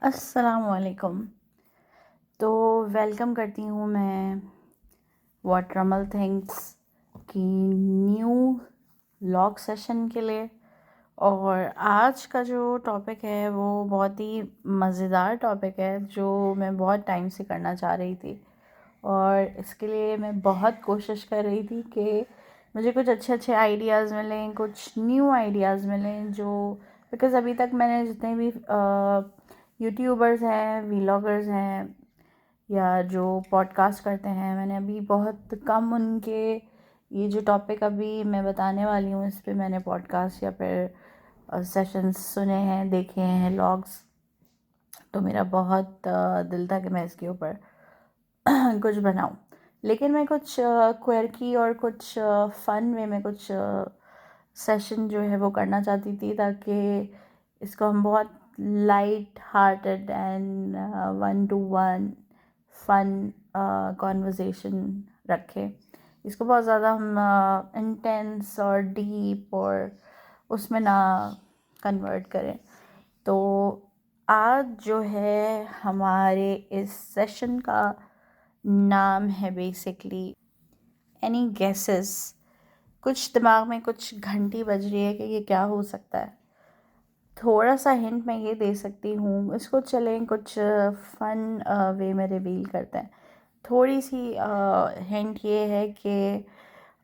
अस्सलामुअलैकुम। तो वेलकम करती हूँ मैं व्हाट रमल थिंक्स की न्यू लॉग सेशन के लिए। और आज का जो टॉपिक है वो बहुत ही मज़ेदार टॉपिक है जो मैं बहुत टाइम से करना चाह रही थी। और इसके लिए मैं बहुत कोशिश कर रही थी कि मुझे कुछ अच्छे अच्छे आइडियाज़ मिलें, कुछ न्यू आइडियाज़ मिलें जो बिकॉज़ अभी तक मैंने जितने भी यूट्यूबर्स हैं, व्लॉगर्स हैं या जो पॉडकास्ट करते हैं, मैंने अभी बहुत कम उनके ये जो टॉपिक अभी मैं बताने वाली हूँ इस पे मैंने पॉडकास्ट या फिर सेशंस सुने हैं, देखे हैं, लॉग्स। तो मेरा बहुत दिल था कि मैं इसके ऊपर कुछ बनाऊं, लेकिन मैं कुछ क्वर्की और कुछ फ़न वे में कुछ सेशन जो है वो करना चाहती थी ताकि इसको हम बहुत light hearted and one to one fun conversation रखें। इसको बहुत ज़्यादा हम इंटेंस और डीप और उसमें ना कन्वर्ट करें। तो आज जो है हमारे इस सेशन का नाम है बेसिकली एनी गेसेस। कुछ दिमाग में कुछ घंटी बज रही है कि ये क्या हो सकता है। थोड़ा सा हिंट मैं ये दे सकती हूँ, इसको चलें कुछ फन वे में रिवील करते हैं। थोड़ी सी हिंट ये है कि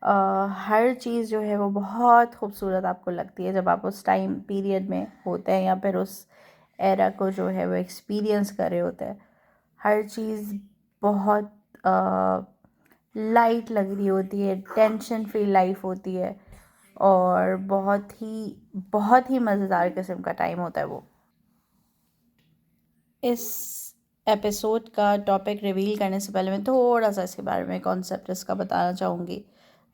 हर चीज़ जो है वो बहुत खूबसूरत आपको लगती है जब आप उस टाइम पीरियड में होते हैं या फिर उस एरा को जो है वो एक्सपीरियंस कर रहे होते हैं। हर चीज़ बहुत लाइट लग रही होती है, टेंशन फ्री लाइफ होती है और बहुत ही मज़ेदार किस्म का टाइम होता है वो। इस एपिसोड का टॉपिक रिवील करने से पहले मैं थोड़ा सा इसके बारे में कॉन्सेप्ट इसका बताना चाहूँगी।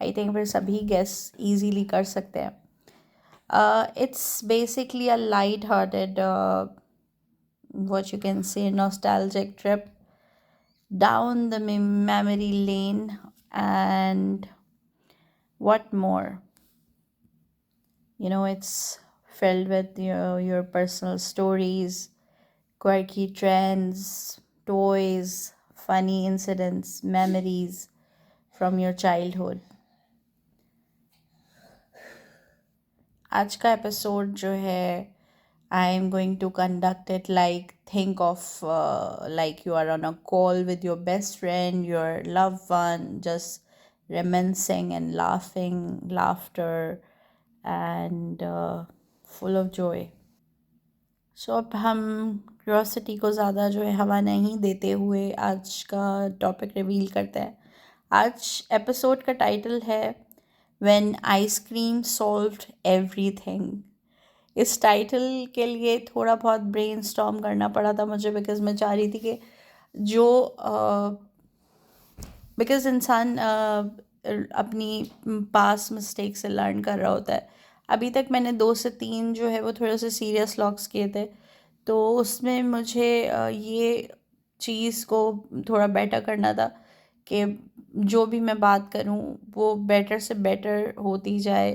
आई थिंक फिर सभी गेस इजीली कर सकते हैं। It's basically a light hearted what you can say nostalgic trip down the memory lane and what more. It's filled with your personal stories, quirky trends, toys, funny incidents, memories from your childhood. आज का episode जो है I am going to conduct it like think of like you are on a call with your best friend, your loved one, just reminiscing and laughter and full of joy. सो अब हम curiosity को ज़्यादा जो है हवा नहीं देते हुए आज का टॉपिक रिवील करते हैं। आज एपिसोड का टाइटल है व्हेन आइसक्रीम सॉल्व्ड एवरीथिंग। इस टाइटल के लिए थोड़ा बहुत ब्रेनस्टॉर्म करना पड़ा था मुझे बिकॉज़ मैं चाह रही थी कि जो बिकॉज़ इंसान अपनी पास मिस्टेक से लर्न कर रहा होता है। अभी तक मैंने 2 से 3 जो है वो थोड़े से सीरियस लॉक्स किए थे, तो उसमें मुझे ये चीज़ को थोड़ा बेटर करना था कि जो भी मैं बात करूं वो बेटर से बेटर होती जाए।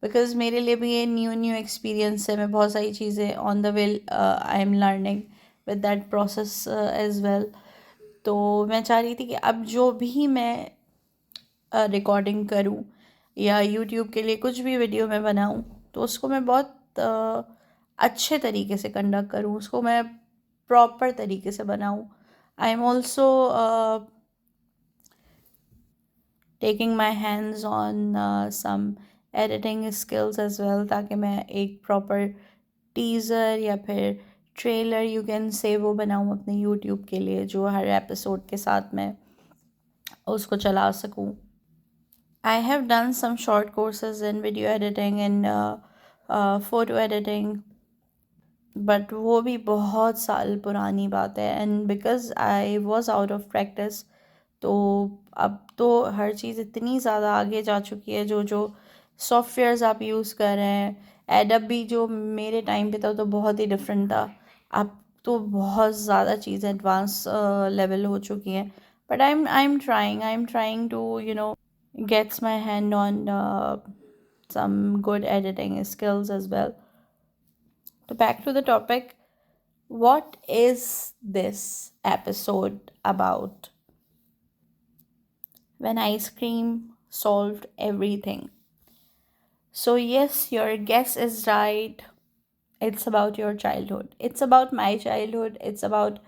बिकॉज़ मेरे लिए भी ये न्यू न्यू एक्सपीरियंस है, मैं बहुत सारी चीज़ें on the way I am learning with that process as well. तो मैं चाह रही थी कि अब जो भी मैं रिकॉर्डिंग करूं या यूट्यूब के लिए कुछ भी वीडियो मैं बनाऊं तो उसको मैं बहुत अच्छे तरीके से कंडक्ट करूं, उसको मैं प्रॉपर तरीके से बनाऊं। I am also taking my hands on some editing skills as well ताकि मैं एक प्रॉपर टीज़र या फिर ट्रेलर यू कैन से वो बनाऊं अपने यूट्यूब के लिए जो हर एपिसोड के साथ मैं उसको चला सकूं। I have done some short courses in video editing and photo editing, but वो भी बहुत साल पुरानी बात है and because I was out of practice. तो अब तो हर चीज़ इतनी ज़्यादा आगे जा चुकी है, जो जो सॉफ्टवेयर्स आप यूज़ कर रहे हैं। एडब भी जो मेरे टाइम पे था तो बहुत ही डिफरेंट था, अब तो बहुत ज़्यादा चीज़ें एडवांस लेवल हो चुकी हैं। But I am trying to gets my hand on some good editing skills as well. So back to the topic. What is this episode about? When ice cream solved everything. So, yes, your guess is right. It's about your childhood. It's about my childhood. It's about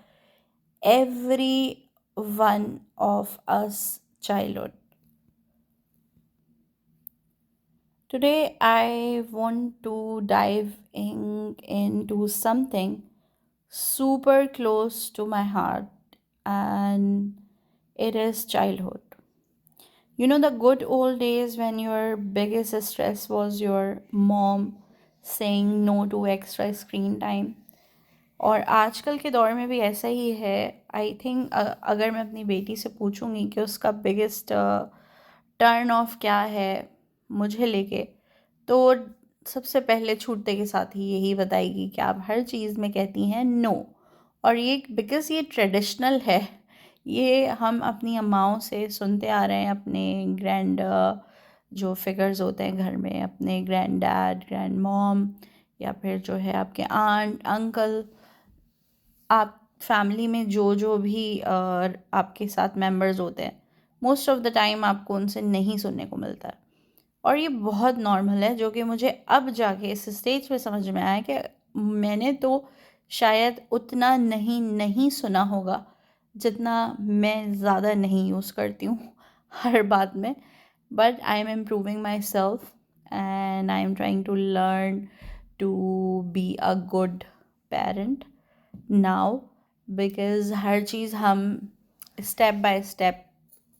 every one of us childhood. Today, I want to dive into something super close to my heart, and it is childhood. You know, the good old days when your biggest stress was your mom saying no to extra screen time. और आजकल के दौर में भी ऐसा ही है. I think अगर मैं अपनी बेटी से पूछूंगी कि उसका बिगेस्ट टर्न ऑफ क्या है मुझे लेके, तो सबसे पहले छूटते के साथ ही यही बताएगी कि आप हर चीज़ में कहती हैं नो. और ये बिकॉज़ ये ट्रेडिशनल है, ये हम अपनी अम्माओं से सुनते आ रहे हैं, अपने ग्रैंड जो फिगर्स होते हैं घर में, अपने ग्रैंड डैड, ग्रैंड मॉम, या फिर जो है आपके आंट अंकल, आप फैमिली में जो जो भी आपके साथ मेंबर्स होते हैं, मोस्ट ऑफ द टाइम आपको उनसे नहीं सुनने को मिलता है. और ये बहुत नॉर्मल है, जो कि मुझे अब जाके इस स्टेज पे समझ में आया कि मैंने तो शायद उतना नहीं सुना होगा जितना मैं ज़्यादा नहीं यूज़ करती हूँ हर बात में. But I am improving myself and I am trying to learn to be a good parent now, because हर चीज़ हम स्टेप बाय स्टेप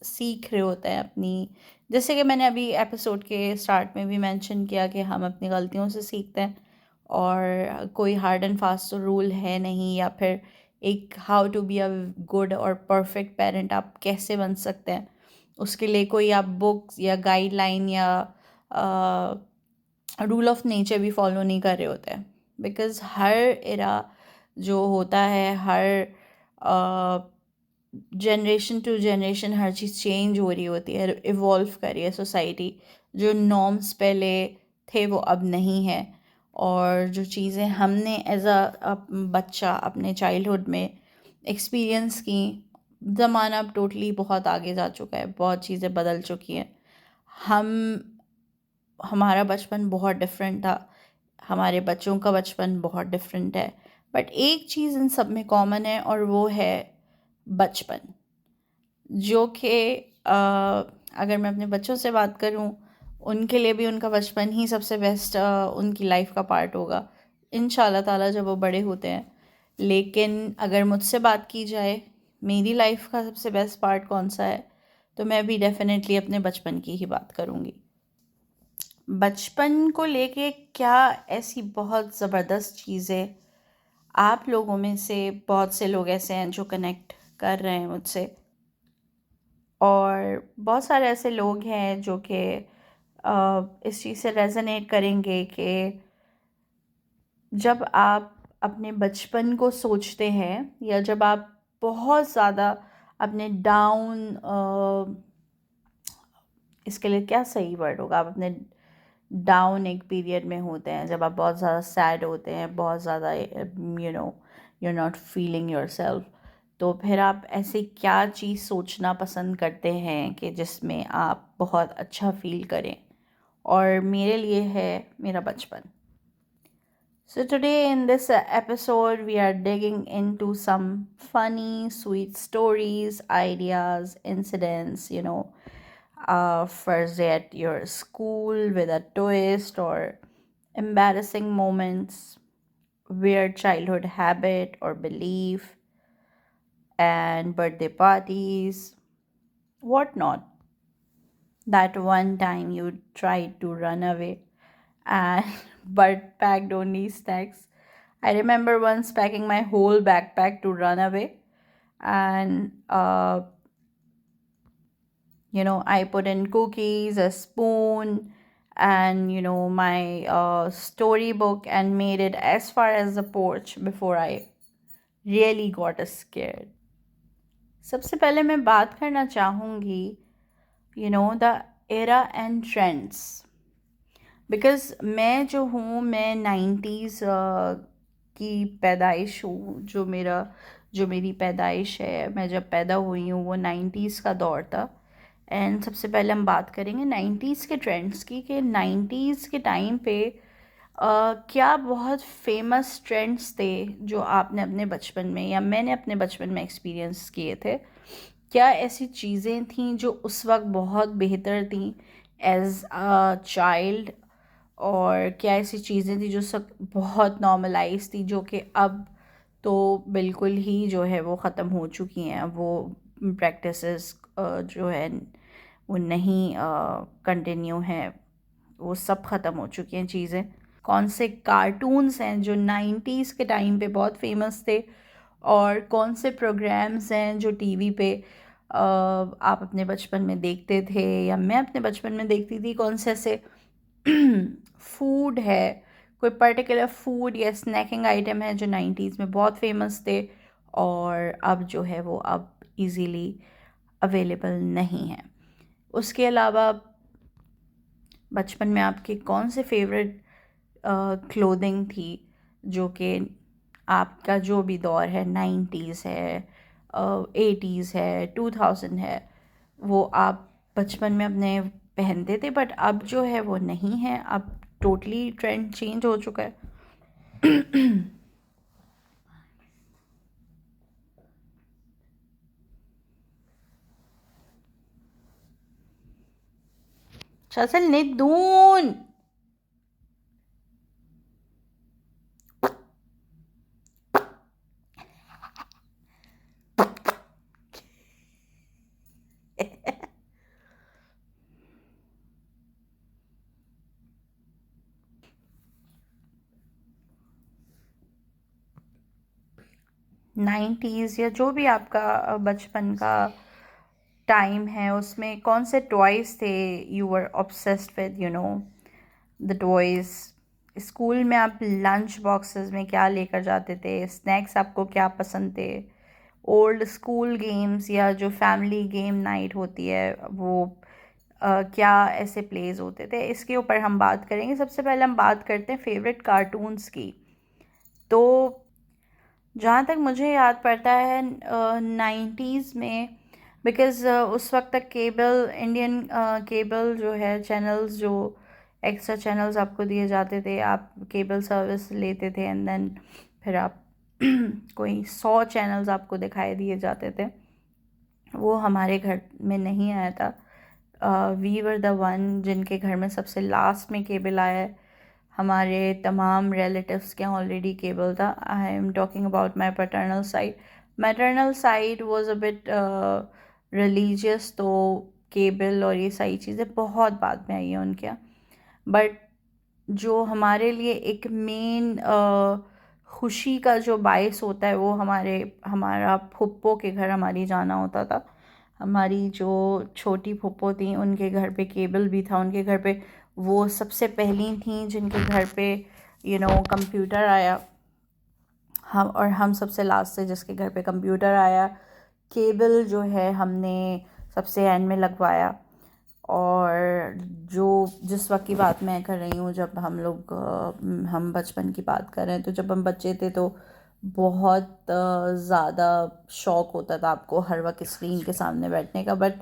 सीख रहे होते हैं अपनी. जैसे कि मैंने अभी एपिसोड के स्टार्ट में भी मेंशन किया कि हम अपनी गलतियों से सीखते हैं, और कोई हार्ड एंड फास्ट रूल है नहीं, या फिर एक how to be a good और परफेक्ट पेरेंट आप कैसे बन सकते हैं, उसके लिए कोई आप बुक्स या गाइडलाइन या रूल ऑफ नेचर भी फॉलो नहीं कर रहे होते हैं. बिकॉज़ हर एरा जो होता है, हर जनरेशन टू जनरेशन हर चीज़ चेंज हो रही होती है, इवॉल्व कर रही है सोसाइटी. जो नॉर्म्स पहले थे वो अब नहीं है, और जो चीज़ें हमने एज अ बच्चा अपने चाइल्डहुड में एक्सपीरियंस की, ज़माना अब टोटली बहुत आगे जा चुका है, बहुत चीज़ें बदल चुकी हैं. हम हमारा बचपन बहुत डिफरेंट था, हमारे बच्चों का बचपन बहुत डिफरेंट है, बट एक चीज़ इन सब में कॉमन है, और वो है बचपन. जो कि अगर मैं अपने बच्चों से बात करूं, उनके लिए भी उनका बचपन ही सबसे बेस्ट उनकी लाइफ का पार्ट होगा इंशाल्लाह ताला जब वो बड़े होते हैं. लेकिन अगर मुझसे बात की जाए मेरी लाइफ का सबसे बेस्ट पार्ट कौन सा है, तो मैं भी डेफिनेटली अपने बचपन की ही बात करूँगी. बचपन को लेके क्या ऐसी बहुत ज़बरदस्त चीज़ें, आप लोगों में से बहुत से लोग ऐसे हैं जो कनेक्ट कर रहे हैं मुझसे, और बहुत सारे ऐसे लोग हैं जो कि इस चीज़ से रेजोनेट करेंगे कि जब आप अपने बचपन को सोचते हैं, या जब आप बहुत ज़्यादा अपने डाउन, इसके लिए क्या सही वर्ड होगा, आप अपने डाउन एक पीरियड में होते हैं, जब आप बहुत ज़्यादा सैड होते हैं, बहुत ज़्यादा you know you are not feeling yourself, तो फिर आप ऐसी क्या चीज़ सोचना पसंद करते हैं कि जिसमें आप बहुत अच्छा फील करें. और मेरे लिए है मेरा बचपन. So today in this episode we are digging into some funny, sweet stories, ideas, incidents, first day at your school with a twist, or embarrassing moments, weird childhood habit or belief, and birthday parties, whatnot. That one time you tried to run away and but packed only snacks. I remember once packing my whole backpack to run away, and I put in cookies, a spoon, and my storybook, and made it as far as the porch before I really got scared. सबसे पहले मैं बात करना चाहूँगी the era and trends, because मैं जो हूँ, मैं 90s की पैदाइश हूँ, जो मेरी पैदाइश है, मैं जब पैदा हुई हूँ वो 90s का दौर था। एंड सबसे पहले हम बात करेंगे 90s के ट्रेंड्स की, कि 90s के टाइम पे क्या बहुत फेमस ट्रेंड्स थे जो आपने अपने बचपन में या मैंने अपने बचपन में एक्सपीरियंस किए थे। क्या ऐसी चीज़ें थीं जो उस वक्त बहुत बेहतर थीं एज अ चाइल्ड, और क्या ऐसी चीज़ें थी जो सब बहुत नॉर्मलाइज थी, जो कि अब तो बिल्कुल ही जो है वो ख़त्म हो चुकी हैं। वो प्रैक्टिसेस जो है वो नहीं कंटिन्यू हैं, वो सब ख़त्म हो चुकी हैं चीज़ें। कौन से कार्टून्स हैं जो 90s के टाइम पे बहुत फेमस थे, और कौन से प्रोग्राम्स हैं जो टीवी पे आप अपने बचपन में देखते थे या मैं अपने बचपन में देखती थी। कौन से ऐसे फूड है, कोई पर्टिकुलर फूड या स्नैकिंग आइटम है जो 90s में बहुत फेमस थे और अब जो है वो अब इजीली अवेलेबल नहीं है। उसके अलावा बचपन में आपके कौन से फेवरेट क्लोथिंग थी, जो कि आपका जो भी दौर है, 90s है, 80s है, 2000 है, वो आप बचपन में अपने पहनते थे, बट अब जो है वो नहीं है, अब टोटली ट्रेंड चेंज हो चुका है। चल निदून। 90s या जो भी आपका बचपन का टाइम है, उसमें कौन से टॉयज़ थे you were obsessed with, the toys. School में आप लंच बॉक्सेस में क्या लेकर जाते थे, स्नैक्स आपको क्या पसंद थे, ओल्ड स्कूल गेम्स या जो फैमिली गेम नाइट होती है वो क्या ऐसे प्लेज होते थे, इसके ऊपर हम बात करेंगे। सबसे पहले हम बात करते हैं फेवरेट कार्टून्स की। तो जहाँ तक मुझे याद पड़ता है 90s में, बिकॉज़ उस वक्त तक केबल, इंडियन केबल जो है, चैनल्स जो एक्स्ट्रा चैनल्स आपको दिए जाते थे, आप केबल सर्विस लेते थे एंड देन फिर आप कोई 100 चैनल्स आपको दिखाई दिए जाते थे, वो हमारे घर में नहीं आया था। वी वर द वन जिनके घर में सबसे लास्ट में केबल आया है। हमारे तमाम रिलेटिव्स के ऑलरेडी केबल था। I am talking about my paternal side. Maternal side was a bit religious, तो केबल और ये सारी चीज़ें बहुत बाद में आई हैं उनके यहाँ। बट जो हमारे लिए एक मेन खुशी का जो बायस होता है, वो हमारा फुप्पो के घर हमारी जाना होता था। हमारी जो छोटी फुप्पो थी उनके घर पे केबल भी था, उनके घर पे वो सबसे पहली थी जिनके घर पे कंप्यूटर आया। हम सबसे लास्ट से जिसके घर पे कंप्यूटर आया। केबल जो है हमने सबसे एंड में लगवाया। और जो जिस वक्त की बात मैं कर रही हूँ, जब हम बचपन की बात कर रहे हैं, तो जब हम बच्चे थे तो बहुत ज़्यादा शौक़ होता था आपको हर वक्त स्क्रीन के सामने बैठने का। बट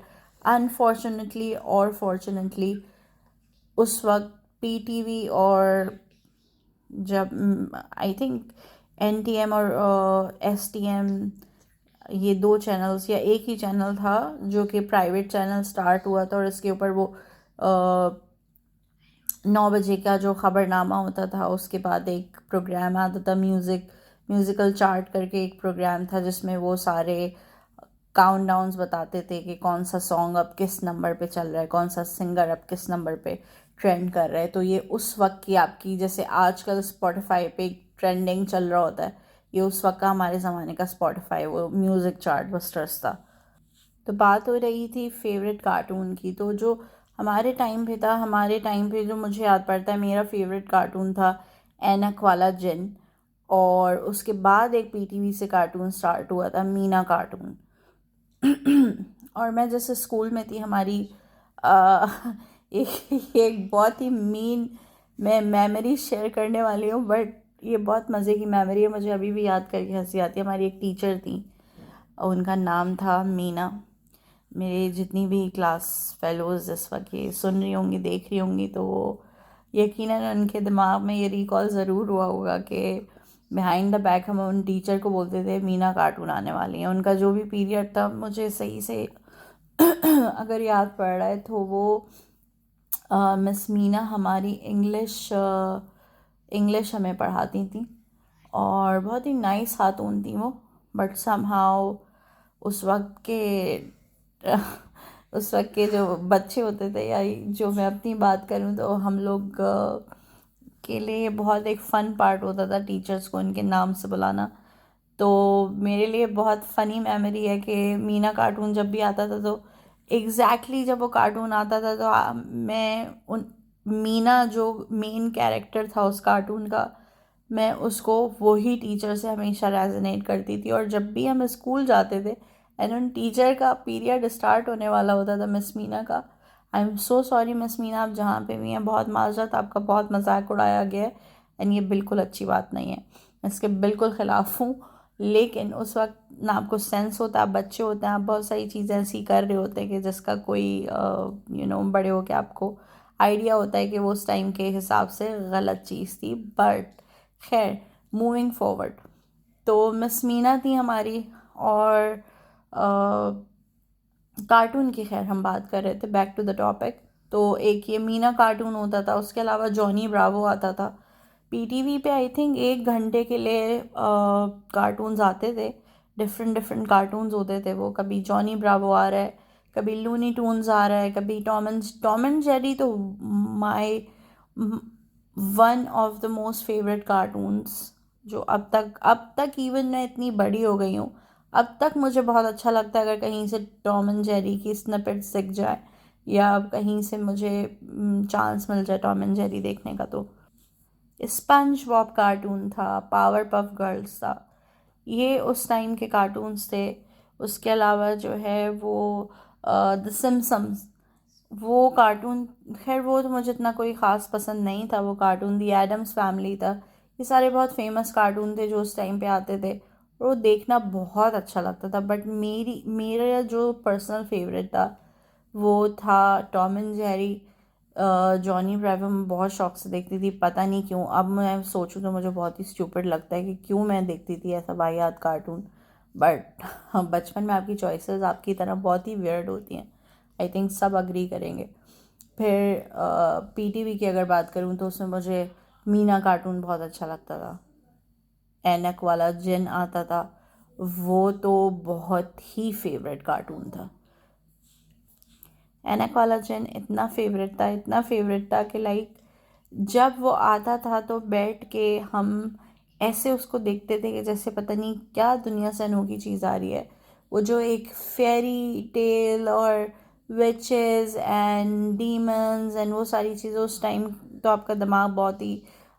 अनफॉर्चुनेटली और फॉर्चुनेटली उस वक्त पीटीवी और जब आई थिंक एनटीएम और एसटीएम, ये दो चैनल्स या एक ही चैनल था जो कि प्राइवेट चैनल स्टार्ट हुआ था, और इसके ऊपर वो 9 बजे का जो ख़बरनामा होता था, उसके बाद एक प्रोग्राम आता था म्यूज़िकल चार्ट करके एक प्रोग्राम था, जिसमें वो सारे काउंटडाउन्स बताते थे कि कौन सा सॉन्ग अब किस नंबर पे चल रहा है, कौन सा सिंगर अब किस नंबर पे ट्रेंड कर रहा है। तो ये उस वक्त की आपकी, जैसे आजकल स्पॉटिफाई पे ट्रेंडिंग चल रहा होता है, ये उस वक्त का हमारे ज़माने का स्पॉटिफाई, वो म्यूज़िक चार्ट बस्टर्स था। तो बात हो रही थी फेवरेट कार्टून की। तो जो हमारे टाइम पे था, हमारे टाइम पे जो मुझे याद पड़ता है, मेरा फेवरेट कार्टून था ऐनक वाला जिन। और उसके बाद एक पीटीवी से कार्टून स्टार्ट हुआ था, मीना कार्टून। और मैं जैसे स्कूल में थी, हमारी एक बहुत ही मीन, मैं मेमोरी शेयर करने वाली हूँ, बट ये बहुत मज़े की मेमोरी है, मुझे अभी भी याद करके हंसी आती है। हमारी एक टीचर थी और उनका नाम था मीना। मेरे जितनी भी क्लास फेलोज़ इस वक्त ये सुन रही होंगी, देख रही होंगी, तो वो यकीनन उनके दिमाग में ये रिकॉल ज़रूर हुआ होगा कि बिहाइंड द बैक हम उन टीचर को बोलते थे मीना कार्टून आने वाली हैं। उनका जो भी पीरियड था मुझे सही से अगर याद पड़ रहा है तो वो मिस मीना हमारी इंग्लिश हमें पढ़ाती थी और बहुत ही नाइस खातून थी वो। बट समहाउ उस वक्त के उस वक्त के जो बच्चे होते थे, या जो मैं अपनी बात करूं, तो हम लोग के लिए बहुत एक फ़न पार्ट होता था टीचर्स को उनके नाम से बुलाना। तो मेरे लिए बहुत फ़नी मेमोरी है कि मीना कार्टून जब भी आता था, तो जब वो कार्टून आता था, तो मैं उन मीना जो मेन कैरेक्टर था उस कार्टून का, मैं उसको वही टीचर से हमेशा रेजोनेट करती थी। और जब भी हम स्कूल जाते थे एंड उन टीचर का पीरियड स्टार्ट होने वाला होता था मिस मीना का, I am so sorry miss Meena, आप जहाँ पे भी हैं बहुत माजरत, आपका बहुत मजाक उड़ाया गया है एंड ये बिल्कुल अच्छी बात नहीं है, मैं इसके बिल्कुल ख़िलाफ़ हूँ। लेकिन उस वक्त ना आपको सेंस होता, आप बच्चे होते हैं, आप बहुत सारी चीज़ें ऐसी कर रहे होते हैं कि जिसका कोई बड़े हो के आपको आइडिया होता है कि वो उस टाइम के हिसाब से गलत चीज़ थी। बट खैर, मूविंग फॉरवर्ड, तो मिस मीना थी हमारी। और कार्टून की खैर हम बात कर रहे थे, बैक टू द टॉपिक। तो एक ये मीना कार्टून होता था, उसके अलावा जॉनी ब्रावो आता था पीटीवी पे। आई थिंक 1 घंटे के लिए कार्टून्स आते थे, डिफरेंट डिफरेंट कार्टून्स होते थे वो। कभी जॉनी ब्रावो आ रहा है, कभी लूनी टून्स आ रहा है, कभी टॉम एंड जेरी तो my one of the most favourite cartoons, जो अब तक इवन मैं इतनी बड़ी हो गई हूँ, अब तक मुझे बहुत अच्छा लगता है अगर कहीं से टॉम एंड जेरी की स्निपेट्स दिख जाए, या कहीं से मुझे चांस मिल जाए टॉम एंड जेरी देखने का। तो स्पंज बॉब कार्टून था, पावर पफ गर्ल्स था, ये उस टाइम के कार्टून्स थे। उसके अलावा जो है वो द सिम्पसन्स, वो कार्टून, खैर वो तो मुझे इतना कोई ख़ास पसंद नहीं था वो कार्टून। दी एडम्स फैमिली था, ये सारे बहुत फेमस कार्टून थे जो उस टाइम पे आते थे और वो देखना बहुत अच्छा लगता था। बट मेरा जो पर्सनल फेवरेट था वो था Tom and Jerry. Johnny Bravo मैं बहुत शौक से देखती थी, पता नहीं क्यों। अब मैं सोचूं तो मुझे बहुत ही स्टूपिड लगता है कि क्यों मैं देखती थी ऐसा वाहियात कार्टून। बट बचपन में आपकी चॉइसेस आपकी तरह बहुत ही वियर्ड होती हैं, आई थिंक सब अग्री करेंगे। फिर पीटीवी की अगर बात करूं तो उसमें मुझे मीना कार्टून बहुत अच्छा लगता था। ऐनक वाला जिन आता था, वो तो बहुत ही फेवरेट कार्टून था। ऐनक वाला जिन इतना फेवरेट था, इतना फेवरेट था कि लाइक जब वो आता था तो बैठ के हम ऐसे उसको देखते थे कि जैसे पता नहीं क्या दुनिया से अनोखी चीज़ आ रही है। वो जो एक फेरी टेल और विचेस एंड डीमंस एंड वो सारी चीज़ें उस टाइम, तो आपका दिमाग बहुत ही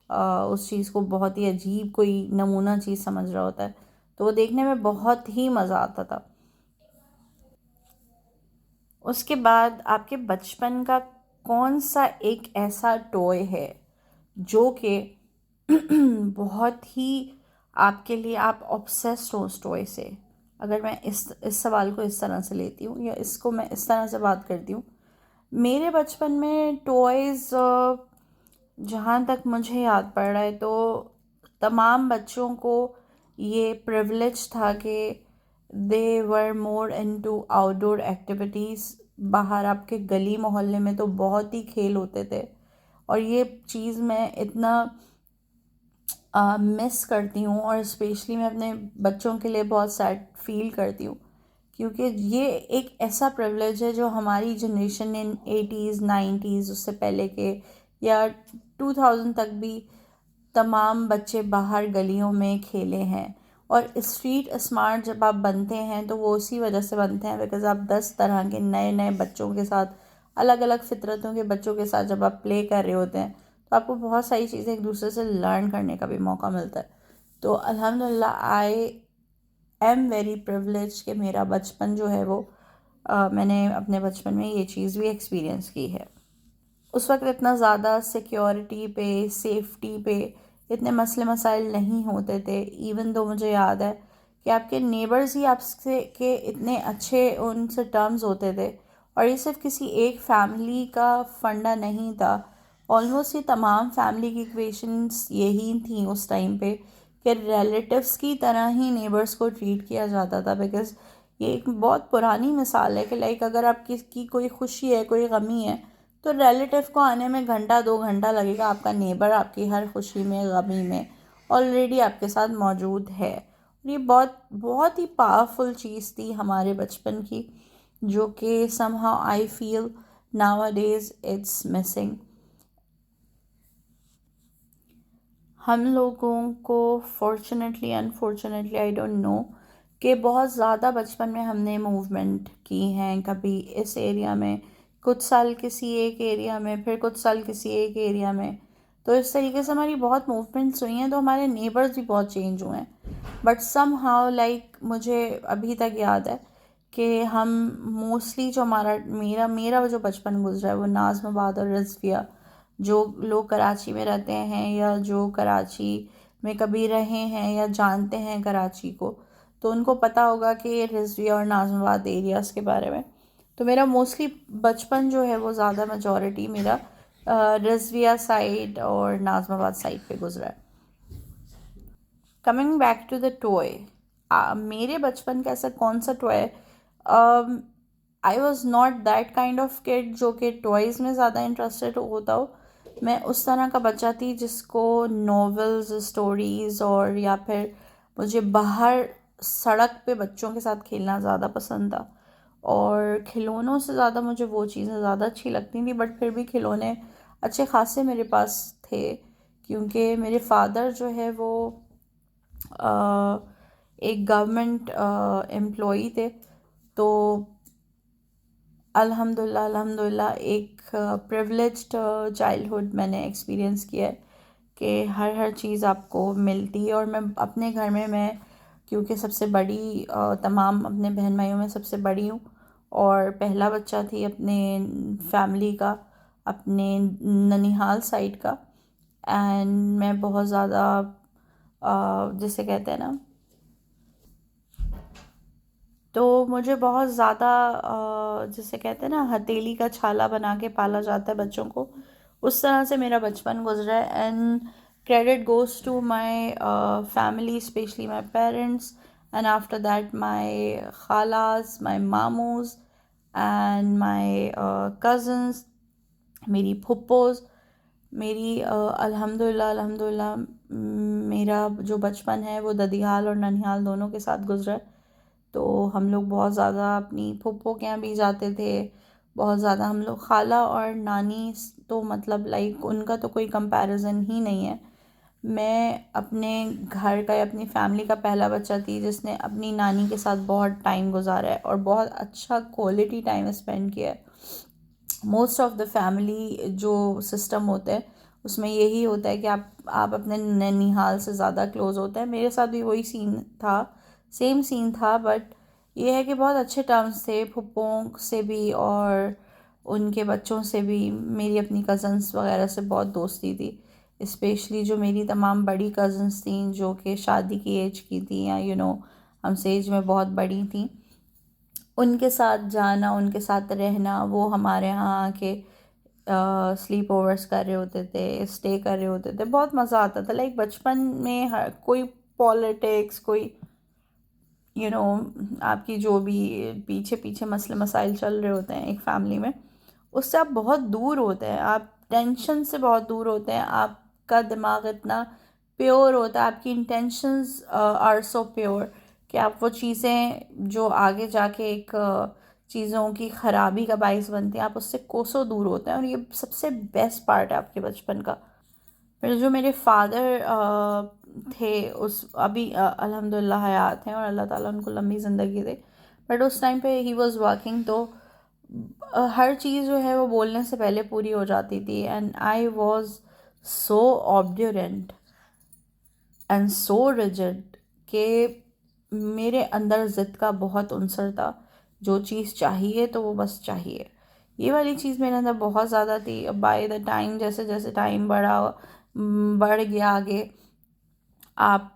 उस चीज़ को बहुत ही अजीब कोई नमूना चीज़ समझ रहा होता है, तो वो देखने में बहुत ही मज़ा आता था। उसके बाद आपके बचपन का कौन सा एक ऐसा टॉय है जो कि बहुत ही आपके लिए, आप ऑब्सेस्ड हो उस टॉय से? अगर मैं इस सवाल को इस तरह से लेती हूँ, या इसको मैं इस तरह से बात करती हूँ, मेरे बचपन में टॉयज़, जहाँ तक मुझे याद पड़ रहा है, तो तमाम बच्चों को ये प्रिविलेज था कि दे वर मोर इनटू आउटडोर एक्टिविटीज़। बाहर आपके गली मोहल्ले में तो बहुत ही खेल होते थे, और ये चीज़ मैं इतना मिस करती हूँ, और स्पेशली मैं अपने बच्चों के लिए बहुत सैड फील करती हूँ, क्योंकि ये एक ऐसा प्रिविलेज है जो हमारी जनरेशन ने 80s 90s, उससे पहले के, या 2000 तक भी तमाम बच्चे बाहर गलियों में खेले हैं। और स्ट्रीट स्मार्ट जब आप बनते हैं तो वो उसी वजह से बनते हैं बिकॉज़ आप 10 तरह के नए नए बच्चों के साथ, अलग अलग फितरतों के बच्चों के साथ जब आप प्ले कर रहे होते हैं, तो आपको बहुत सारी चीज़ें एक दूसरे से लर्न करने का भी मौका मिलता है। तो अल्हम्दुलिल्लाह आई एम वेरी प्रिविलेज कि मेरा बचपन जो है वो मैंने अपने बचपन में ये चीज़ भी एक्सपीरियंस की है। उस वक्त इतना ज़्यादा सिक्योरिटी पे, सेफ्टी पे इतने मसले मसाइल नहीं होते थे। इवन दो मुझे याद है कि आपके नेबर्स ही आपसे के इतने अच्छे उनसे टर्म्स होते थे। और ये सिर्फ किसी एक फैमिली का फंडा नहीं था, ऑलमोस्ट ये तमाम फैमिली की इक्वेशंस यही थी उस टाइम पे कि रिलेटिव्स की तरह ही नेबर्स को ट्रीट किया जाता था। बिकॉज़ ये एक बहुत पुरानी मिसाल है कि लाइक अगर आपकी की कोई खुशी है, कोई गमी है, तो रिलेटिव को आने में घंटा 2 घंटा लगेगा। आपका नेबर आपकी हर खुशी में गमी में ऑलरेडी आपके साथ मौजूद है। और ये बहुत बहुत ही पावरफुल चीज़ थी हमारे बचपन की, जो कि somehow I feel nowadays it's missing. हम लोगों को fortunately unfortunately I don't know कि बहुत ज़्यादा बचपन में हमने मूवमेंट की हैं। कभी इस एरिया में कुछ साल, किसी एक एरिया में, फिर कुछ साल किसी एक एरिया में। तो इस तरीके से हमारी बहुत मूवमेंट्स हुई हैं, तो हमारे नेबर्स भी बहुत चेंज हुए हैं। बट सम हाउ लाइक मुझे अभी तक याद है कि हम मोस्टली जो हमारा मेरा मेरा जो बचपन गुजरा है वो नाज़िमाबाद और रिज़विया, जो लोग कराची में रहते हैं या जो कराची में कभी रहे हैं या जानते हैं कराची को, तो उनको पता होगा कि रिज़विया और नाज़िमाबाद एरियाज़ के बारे में। तो मेरा मोस्टली बचपन जो है वो ज़्यादा मेजॉरिटी मेरा रिज़विया साइड और नाज़िमाबाद साइड पे गुजरा है। Coming back to the toy, मेरे बचपन का ऐसा कौन सा toy, I was not that kind of kid जो कि टॉयज़ में ज़्यादा इंटरेस्टेड होता हो। मैं उस तरह का बच्चा थी जिसको नॉवेल्स, स्टोरीज़ और या फिर मुझे बाहर सड़क पे बच्चों के साथ खेलना ज़्यादा पसंद था। और खिलौनों से ज़्यादा मुझे वो चीज़ें ज़्यादा अच्छी लगती थी। बट फिर भी खिलौने अच्छे खासे मेरे पास थे, क्योंकि मेरे फादर जो है वो एक गवर्नमेंट एम्प्लॉई थे। तो अल्हम्दुलिल्लाह अल्हम्दुलिल्लाह एक प्रिविलेज्ड चाइल्डहुड मैंने एक्सपीरियंस किया है कि हर चीज़ आपको मिलती है। और मैं अपने घर में, मैं क्योंकि सबसे बड़ी तमाम अपने बहन भाइयों में सबसे बड़ी हूँ और पहला बच्चा थी अपने फैमिली का, अपने ननिहाल साइड का। एंड मैं बहुत ज़्यादा जिसे कहते हैं ना, तो मुझे बहुत ज़्यादा जिसे कहते हैं ना हथेली का छाला बना के पाला जाता है बच्चों को, उस तरह से मेरा बचपन गुजरा है। And credit goes to my family, specially my parents, and after that my खालास, माई मामूज एंड माई कज़न्स, मेरी फुप्पोज़। मेरी अल्हम्दुलिल्लाह अल्हम्दुलिल्लाह मेरा जो बचपन है वो ददियाल और ननिहाल दोनों के साथ गुजरा है। तो हम लोग बहुत ज़्यादा अपनी फूफो के यहाँ भी जाते थे। बहुत ज़्यादा हम लोग खाला और नानी, तो मतलब लाइक उनका तो कोई कंपैरिजन ही नहीं है। मैं अपने घर का या अपनी फैमिली का पहला बच्चा थी जिसने अपनी नानी के साथ बहुत टाइम गुजारा है और बहुत अच्छा क्वालिटी टाइम स्पेंड किया है। मोस्ट ऑफ द फैमिली जो सिस्टम होता है उसमें यही होता है कि आप अपने ननिहाल से ज़्यादा क्लोज़ होते हैं। मेरे साथ भी वही सीन था, सेम सीन था। बट ये है कि बहुत अच्छे टर्म्स थे फुप्पों से भी और उनके बच्चों से भी। मेरी अपनी कज़न्स वगैरह से बहुत दोस्ती थी, स्पेशली जो मेरी तमाम बड़ी कज़न्स थी जो कि शादी की एज की थी या हमसे एज में बहुत बड़ी थी। उनके साथ जाना, उनके साथ रहना, वो हमारे यहाँ आके स्लीप ओवर्स कर रहे होते थे, स्टे कर रहे होते थे। बहुत मज़ा आता था। लाइक बचपन में हर कोई पॉलिटिक्स, कोई यू नो आपकी जो भी पीछे पीछे मसले मसाइल चल रहे होते हैं एक फैमिली में, उससे आप बहुत दूर होते हैं। आप टेंशन से बहुत दूर होते हैं। आपका दिमाग इतना प्योर होता है, आपकी इंटेंशंस आर सो प्योर कि आप वो चीज़ें जो आगे जाके एक चीज़ों की ख़राबी का बायस बनती हैं, आप उससे कोसों दूर होते हैं। और ये सबसे बेस्ट पार्ट है आपके बचपन का। फिर जो मेरे फादर थे उस अभी अल्हम्दुलिल्लाह हयात हैं और अल्लाह ताला उनको लंबी ज़िंदगी दे। बट उस टाइम पे ही वाज वर्किंग, तो हर चीज़ जो है वो बोलने से पहले पूरी हो जाती थी। And I was so obdurate and so rigid कि मेरे अंदर ज़िद का बहुत उनसर था। जो चीज़ चाहिए तो वो बस चाहिए। ये वाली चीज़ मेरे अंदर बहुत ज़्यादा थी। बाय द टाइम, जैसे जैसे टाइम बढ़ा बढ़ गया आगे, आप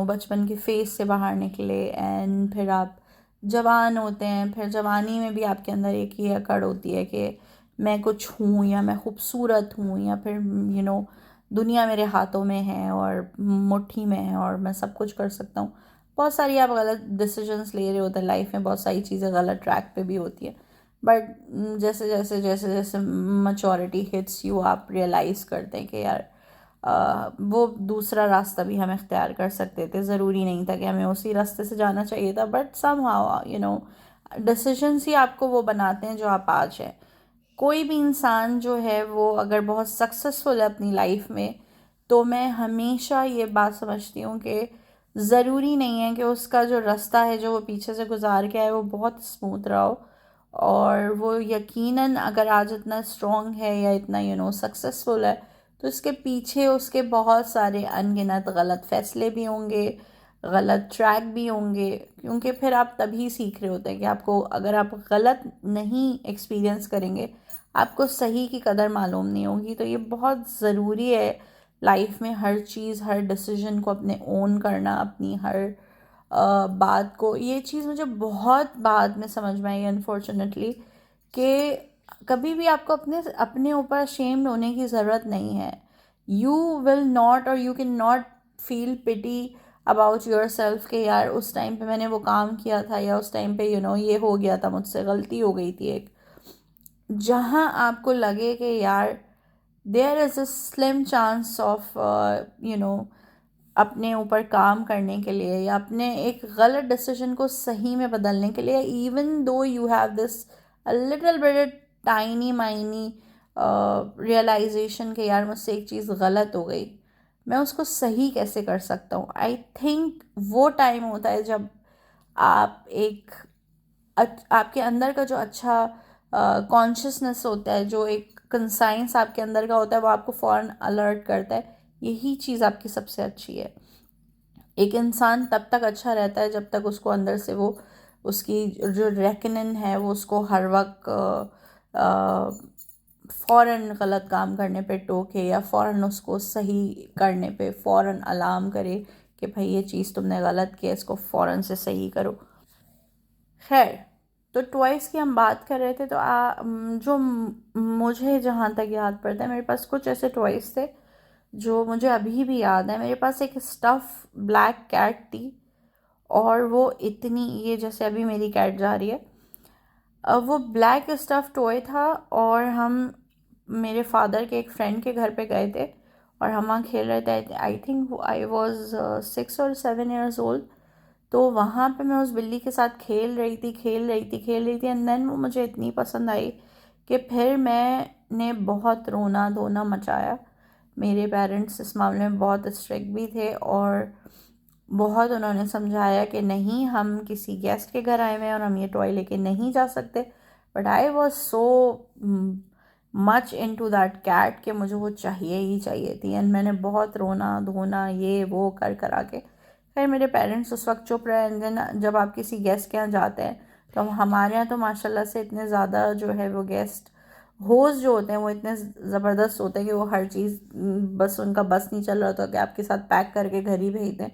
बचपन के फेस से बाहर निकले एंड फिर आप जवान होते हैं, फिर जवानी में भी आपके अंदर एक ही अकड़ होती है कि मैं कुछ हूँ या मैं खूबसूरत हूँ या फिर दुनिया मेरे हाथों में है और मुट्ठी में है और मैं सब कुछ कर सकता हूँ। बहुत सारी आप गलत डिसीजंस ले रहे होते हैं लाइफ में, बहुत सारी चीज़ें गलत ट्रैक पे भी होती है। बट जैसे जैसे जैसे जैसे मच्योरिटी हिट्स यू, आप रियलाइज़ करते हैं कि यार वो दूसरा रास्ता भी हम इख्तियार कर सकते थे, ज़रूरी नहीं था कि हमें उसी रास्ते से जाना चाहिए था। बट समहाउ डिसीजंस ही आपको वो बनाते हैं जो आप आज हैं। कोई भी इंसान जो है वो अगर बहुत सक्सेसफुल है अपनी लाइफ में, तो मैं हमेशा ये बात समझती हूँ कि ज़रूरी नहीं है कि उसका जो रास्ता है जो वो पीछे से गुजार के आए वो बहुत स्मूथ रहा हो। और वो यकीनन अगर आज इतना स्ट्रॉन्ग है या इतना सक्सेसफुल है, तो इसके पीछे उसके बहुत सारे अनगिनत गलत फैसले भी होंगे, गलत ट्रैक भी होंगे। क्योंकि फिर आप तभी सीख रहे होते हैं कि आपको, अगर आप गलत नहीं एक्सपीरियंस करेंगे, आपको सही की कदर मालूम नहीं होगी। तो ये बहुत ज़रूरी है लाइफ में हर चीज़, हर डिसीजन को अपने ओन करना, अपनी हर बात को। ये चीज़ मुझे बहुत बाद में समझ में आई अनफॉर्चुनेटली, कि कभी भी आपको अपने अपने ऊपर शेम्ड होने की ज़रूरत नहीं है। यू विल नॉट, और you can not feel pity about yourself कि यार उस टाइम पे मैंने वो काम किया था या उस टाइम पे ये हो गया था, मुझसे गलती हो गई थी एक। जहाँ आपको लगे कि यार there is a slim chance of अपने ऊपर काम करने के लिए या अपने एक गलत डिसीजन को सही में बदलने के लिए, even though you have this a little bit tiny miney realization कि यार मुझसे एक चीज़ गलत हो गई, मैं उसको सही कैसे कर सकता हूँ। आई थिंक वो टाइम होता है जब आप एक आपके अंदर का जो अच्छा कॉन्शियसनेस होता है, जो एक कंसाइंस आपके अंदर का होता है, वो आपको फ़ौरन अलर्ट करता है। यही चीज़ आपकी सबसे अच्छी है। एक इंसान तब तक अच्छा रहता है जब तक उसको अंदर से वो, उसकी जो रेकनिंग है वो उसको हर वक्त फ़ौरन गलत काम करने पे टोके या फ़ौरन उसको सही करने पे फ़ौरन अलार्म करे कि भाई ये चीज़ तुमने गलत किया, इसको फ़ौरन से सही करो। खैर, तो टॉयज़ की हम बात कर रहे थे, तो मुझे जहाँ तक याद पड़ता है, मेरे पास कुछ ऐसे टॉयज़ थे जो मुझे अभी भी याद है। मेरे पास एक स्टफ़ ब्लैक कैट थी, और वो इतनी, ये जैसे अभी मेरी कैट जा रही है, अब वो ब्लैक स्टफ़ टॉय था। और हम मेरे फादर के एक फ्रेंड के घर पे गए थे और हम वहाँ खेल रहे थे। आई थिंक आई वॉज 6 और 7 ईयर्स ओल्ड। तो वहाँ पे मैं उस बिल्ली के साथ खेल रही थी एंड देन वो मुझे इतनी पसंद आई कि फिर मैंने बहुत रोना धोना मचाया। मेरे पेरेंट्स इस मामले में बहुत स्ट्रिक्ट भी थे और बहुत उन्होंने समझाया कि नहीं, हम किसी गेस्ट के घर आए हुए हैं और हम ये टॉय लेके नहीं जा सकते। But I was so much into that cat कि मुझे वो चाहिए ही चाहिए थी। एंड मैंने बहुत रोना धोना ये वो कर करा के, खैर मेरे पेरेंट्स उस वक्त चुप रहे। एंड देन जब आप किसी गेस्ट के यहाँ जाते हैं, तो हमारे यहाँ तो माशाल्लाह से इतने ज़्यादा जो है वो गेस्ट होस्ट जो होते हैं वो इतने ज़बरदस्त होते हैं कि वो हर चीज़, बस उनका बस नहीं चल रहा था कि आपके साथ पैक करके घर ही भेज दें।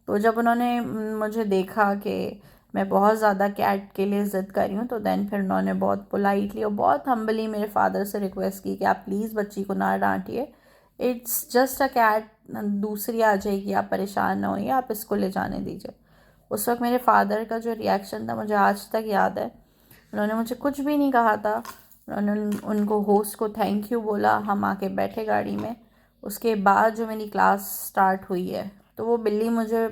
तो जब उन्होंने मुझे देखा कि मैं बहुत ज़्यादा कैट के लिए ज़िद कर रही हूँ, तो देन फिर उन्होंने बहुत पोलाइटली और बहुत हम्बली मेरे फादर से रिक्वेस्ट की कि आप प्लीज़ बच्ची को ना डांटिए, इट्स जस्ट अ कैट, दूसरी आ जाएगी, आप परेशान ना होइए, आप इसको ले जाने दीजिए। उस वक्त मेरे फादर का जो रिएक्शन था मुझे आज तक याद है। उन्होंने मुझे कुछ भी नहीं कहा था, उन्होंने उनको होस्ट को थैंक यू बोला, हम आके बैठे गाड़ी में। उसके बाद जो मेरी क्लास स्टार्ट हुई है, तो वो बिल्ली मुझे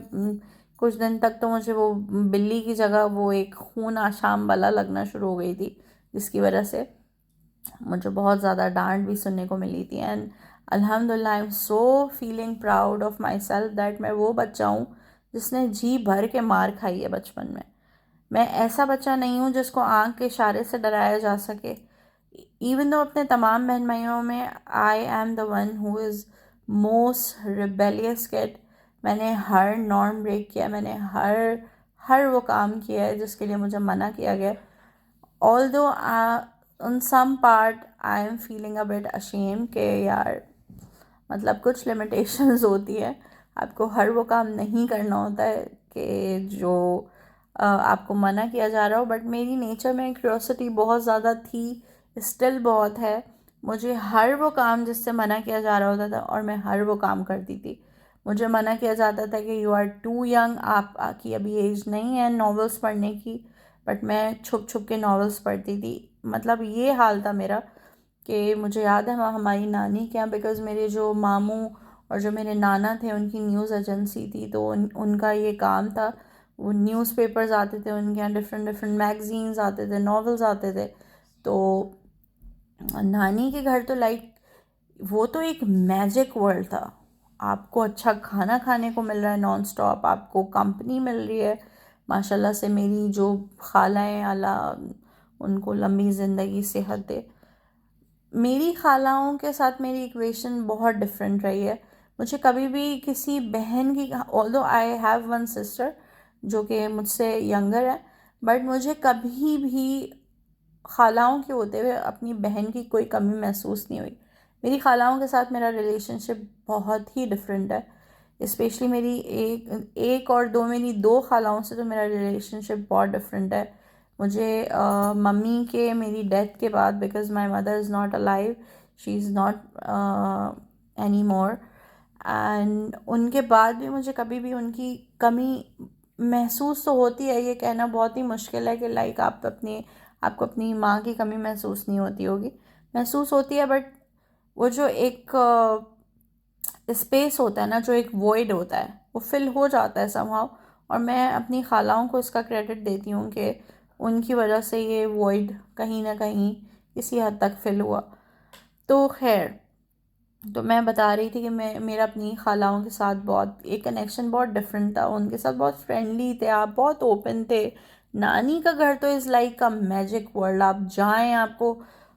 कुछ दिन तक तो मुझे वो बिल्ली की जगह वो एक खून आशाम वाला लगना शुरू हो गई थी, जिसकी वजह से मुझे बहुत ज़्यादा डांट भी सुनने को मिली थी। एंड अल्हम्दुलिल्लाह I am so feeling proud of my self that मैं वो बच्चा हूँ जिसने जी भर के मार खाई है बचपन में। मैं ऐसा बच्चा नहीं हूँ जिसको आंख के इशारे से डराया जा सके। इवन दो अपने तमाम बहन भाइयों में I am the one who is most rebellious kid. मैंने हर नॉर्म ब्रेक किया, मैंने हर हर वो काम किया है जिसके लिए मुझे मना किया गया। Although on some part I am feeling a bit ashamed के यार, मतलब कुछ लिमिटेशंस होती है। आपको हर वो काम नहीं करना होता है कि जो आपको मना किया जा रहा हो। बट मेरी नेचर में क्यूरोसिटी बहुत ज़्यादा थी, स्टिल बहुत है। मुझे हर वो काम जिससे मना किया जा रहा होता था और मैं हर वो काम करती थी। मुझे मना किया जाता था कि यू आर टू यंग, आपकी अभी एज नहीं है नॉवेल्स पढ़ने की, बट मैं छुप छुप के नॉवेल्स पढ़ती थी। मतलब ये हाल था मेरा कि मुझे याद है हमारी नानी के यहाँ, बिकॉज़ मेरे जो मामू और जो मेरे नाना थे उनकी न्यूज़ एजेंसी थी, तो उनका ये काम था। वो न्यूज़पेपर्स आते थे उनके यहाँ, डिफरेंट डिफरेंट मैगज़ीन्स आते थे, नॉवेल्स आते थे। तो नानी के घर तो लाइक वो तो एक मैजिक वर्ल्ड था। आपको अच्छा खाना खाने को मिल रहा है नॉन स्टॉप, आपको कंपनी मिल रही है। माशाल्लाह से मेरी जो खालाएँ, अल्लाह उनको लंबी ज़िंदगी सेहत दे, मेरी खालाओं के साथ मेरी इक्वेशन बहुत डिफरेंट रही है। मुझे कभी भी किसी बहन की, although I have one sister जो कि मुझसे यंगर है, बट मुझे कभी भी खालाओं के होते हुए अपनी बहन की कोई कमी महसूस नहीं हुई। मेरी खालाओं के साथ मेरा रिलेशनशिप बहुत ही डिफरेंट है। स्पेशली मेरी एक एक और दो, मेरी दो खालाओं से तो मेरा रिलेशनशिप बहुत डिफरेंट है। मुझे मम्मी के मेरी डेथ के बाद, because my mother is not alive, she is not any more, and उनके बाद भी मुझे कभी भी उनकी कमी महसूस तो होती है। ये कहना बहुत ही मुश्किल है कि लाइक आपको अपनी माँ की कमी महसूस नहीं होती होगी, महसूस होती है। बट वो जो एक स्पेस होता है ना, जो एक वॉइड होता है, वो फिल हो जाता है समहाउ। और मैं अपनी खालाओं को इसका क्रेडिट देती हूँ कि उनकी वजह से ये वॉइड कहीं ना कहीं किसी हद तक फिल हुआ। तो खैर, तो मैं बता रही थी कि मेरा अपनी खालाओं के साथ बहुत एक कनेक्शन बहुत डिफरेंट था। उनके साथ बहुत फ्रेंडली थे, आप बहुत ओपन थे। नानी का घर तो is like a magic world. आप जाएं, आपको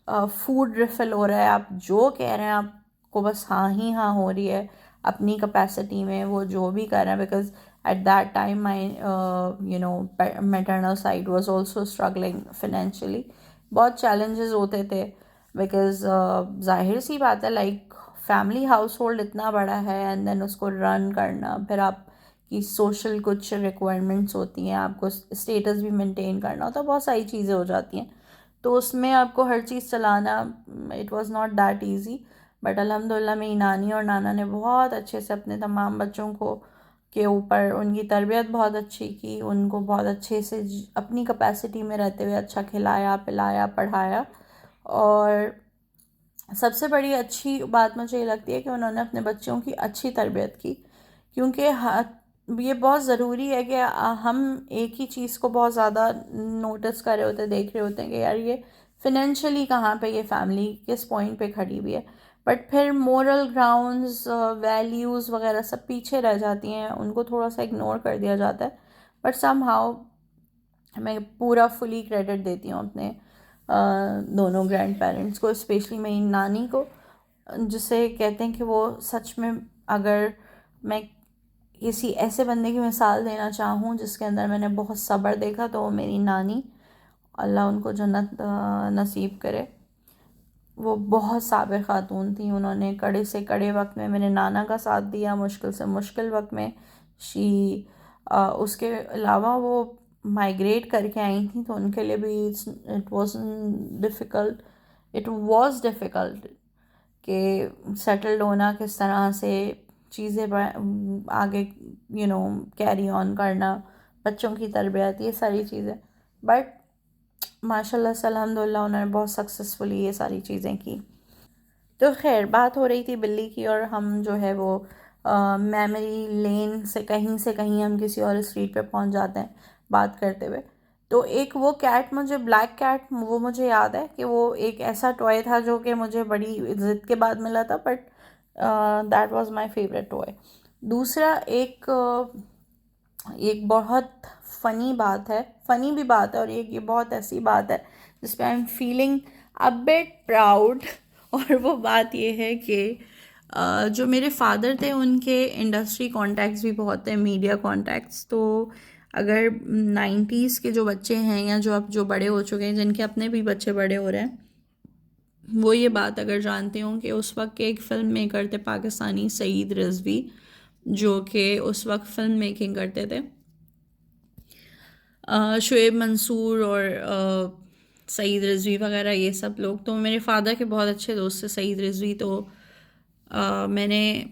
फूड रिफिल हो रहा है, आप जो कह रहे हैं आपको बस हाँ ही हाँ हो रही है अपनी कैपेसिटी में, वो जो भी कर रहे हैं। Because at that time my maternal side was also struggling financially. बहुत चैलेंजेस होते थे, बिकॉज जाहिर सी बात है, लाइक फैमिली हाउस होल्ड इतना बड़ा है एंड देन उसको रन करना, फिर आपकी सोशल कुछ रिक्वायरमेंट्स होती हैं, आपको स्टेटस भी मेंटेन करना होता है, बहुत सारी चीज़ें हो जाती हैं। तो उसमें आपको हर चीज़ चलाना, it was not that easy. But अल्हम्दुलिल्लाह मेरी नानी और नाना ने बहुत अच्छे से अपने तमाम बच्चों को के ऊपर उनकी तरबियत बहुत अच्छी की, उनको बहुत अच्छे से अपनी कैपेसिटी में रहते हुए अच्छा खिलाया पिलाया पढ़ाया। और सबसे बड़ी अच्छी बात मुझे ये लगती है कि उन्होंने अपने बच्चों की अच्छी तरबियत की। क्योंकि ये बहुत ज़रूरी है कि हम एक ही चीज़ को बहुत ज़्यादा नोटिस कर रहे होते हैं, देख रहे होते हैं कि यार ये फिनेंशियली कहाँ पे, ये फैमिली किस पॉइंट पे खड़ी हुई है। बट फिर मोरल ग्राउंड्स, वैल्यूज़ वगैरह सब पीछे रह जाती हैं, उनको थोड़ा सा इग्नोर कर दिया जाता है। बट सम हाउ मैं पूरा फुली क्रेडिट देती हूँ अपने दोनों ग्रैंड पेरेंट्स को, स्पेशली मेरी नानी को, जिसे कहते हैं कि वो सच में, अगर मैं किसी ऐसे बंदे की मिसाल देना चाहूँ जिसके अंदर मैंने बहुत सब्र देखा, तो वो मेरी नानी, अल्लाह उनको जन्नत नसीब करे। वो बहुत साबिर खातून थी, उन्होंने कड़े से कड़े वक्त में मेरे नाना का साथ दिया, मुश्किल से मुश्किल वक्त में। शी उसके अलावा वो माइग्रेट करके आई थी, तो उनके लिए भी इट वाज डिफ़िकल्ट कि सेटल्ड होना, किस तरह से चीज़ें आगे कैरी ऑन करना, बच्चों की तरबियत, ये सारी चीज़ें। बट माशाल्लाह से अल्हम्दुलिल्लाह उन्होंने बहुत सक्सेसफुली ये सारी चीज़ें की। तो खैर, बात हो रही थी बिल्ली की, और हम जो है वो मेमोरी लेन से कहीं हम किसी और स्ट्रीट पे पहुंच जाते हैं बात करते हुए। तो एक वो कैट, मुझे ब्लैक कैट, वो मुझे याद है कि वो एक ऐसा टॉय था जो कि मुझे बड़ी ज़िद के बाद मिला था, but that was my favourite toy. दूसरा एक बहुत फ़नी बात है, फ़नी भी बात है, और एक ये बहुत ऐसी बात है जिस पे आई am feeling a bit proud. और वो बात ये है कि जो मेरे फादर थे उनके इंडस्ट्री कॉन्टैक्ट्स भी बहुत थे, मीडिया कॉन्टैक्ट्स। तो अगर 90s के जो बच्चे हैं, या जो अब जो बड़े हो चुके हैं, जिनके अपने भी बच्चे बड़े हो रहे हैं, वो ये बात अगर जानते हों कि उस वक्त के एक फ़िल्म मेकर थे पाकिस्तानी, सईद रिजवी। जो कि उस वक्त फिल्म मेकिंग करते थे। शुएब मंसूर और सईद रिजवी वगैरह ये सब लोग, तो मेरे फादर के बहुत अच्छे दोस्त थे सईद रिजवी। तो मैंने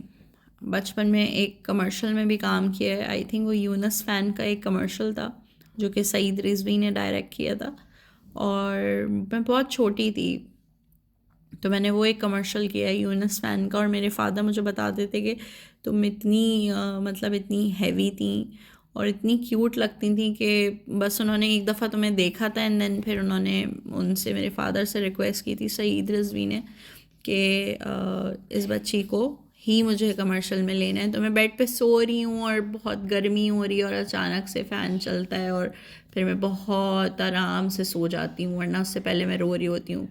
बचपन में एक कमर्शियल में भी काम किया है। आई थिंक वो यूनस फ़ैन का एक कमर्शियल था जो कि सईद रिजवी ने डायरेक्ट किया था, और मैं बहुत छोटी थी तो मैंने वो एक कमर्शियल किया है यूनस फ़ैन का। और मेरे फादर मुझे बताते थे कि तुम इतनी मतलब इतनी हैवी थी और इतनी क्यूट लगती थी कि बस उन्होंने एक दफ़ा तुम्हें देखा था एंड देन फिर उन्होंने उनसे, मेरे फादर से रिक्वेस्ट की थी सईद रिजवी ने कि इस बच्ची को ही मुझे कमर्शियल में लेना है। तो मैं बेड पे सो रही हूँ और बहुत गर्मी हो रही है और अचानक से फ़ैन चलता है और फिर मैं बहुत आराम से सो जाती हूँ, वरना उससे पहले मैं रो रही होती हूँ।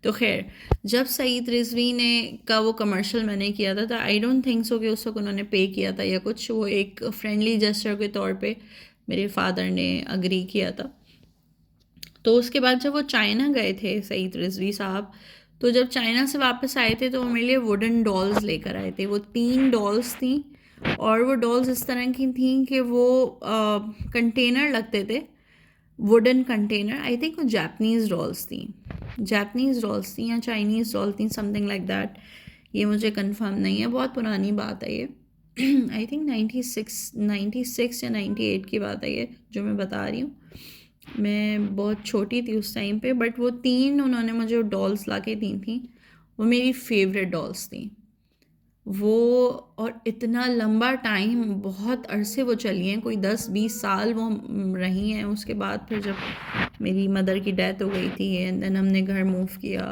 तो खैर, जब सईद रिजवी ने का वो कमर्शियल मैंने किया था, तो आई डोंट थिंक सो कि उस वक्त उन्होंने पे किया था या कुछ, वो एक फ्रेंडली जेस्चर के तौर पे मेरे फादर ने अग्री किया था। तो उसके बाद जब वो चाइना गए थे सईद रिजवी साहब, तो जब चाइना से वापस आए थे तो वो मेरे लिए वुडन डॉल्स लेकर आए थे। वो 3 डॉल्स थी और वो डॉल्स इस तरह की थी कि वो कंटेनर लगते थे, वुडन कंटेनर। आई थिंक वो जापानीज़ डॉल्स थी या चाइनीज़ डॉल थी, समथिंग लाइक दैट। ये मुझे कंफर्म नहीं है, बहुत पुरानी बात है ये। आई थिंक 96 या 98 की बात है ये जो मैं बता रही हूँ। मैं बहुत छोटी थी उस टाइम पे, बट वो 3 उन्होंने मुझे डॉल्स ला के दी थी, वो मेरी फेवरेट डॉल्स थी वो। और इतना लंबा टाइम, बहुत अरसे वो चली हैं, कोई 10-20 साल वो रही हैं। उसके बाद फिर जब मेरी मदर की डेथ हो गई थी एंड देन हमने घर मूव किया,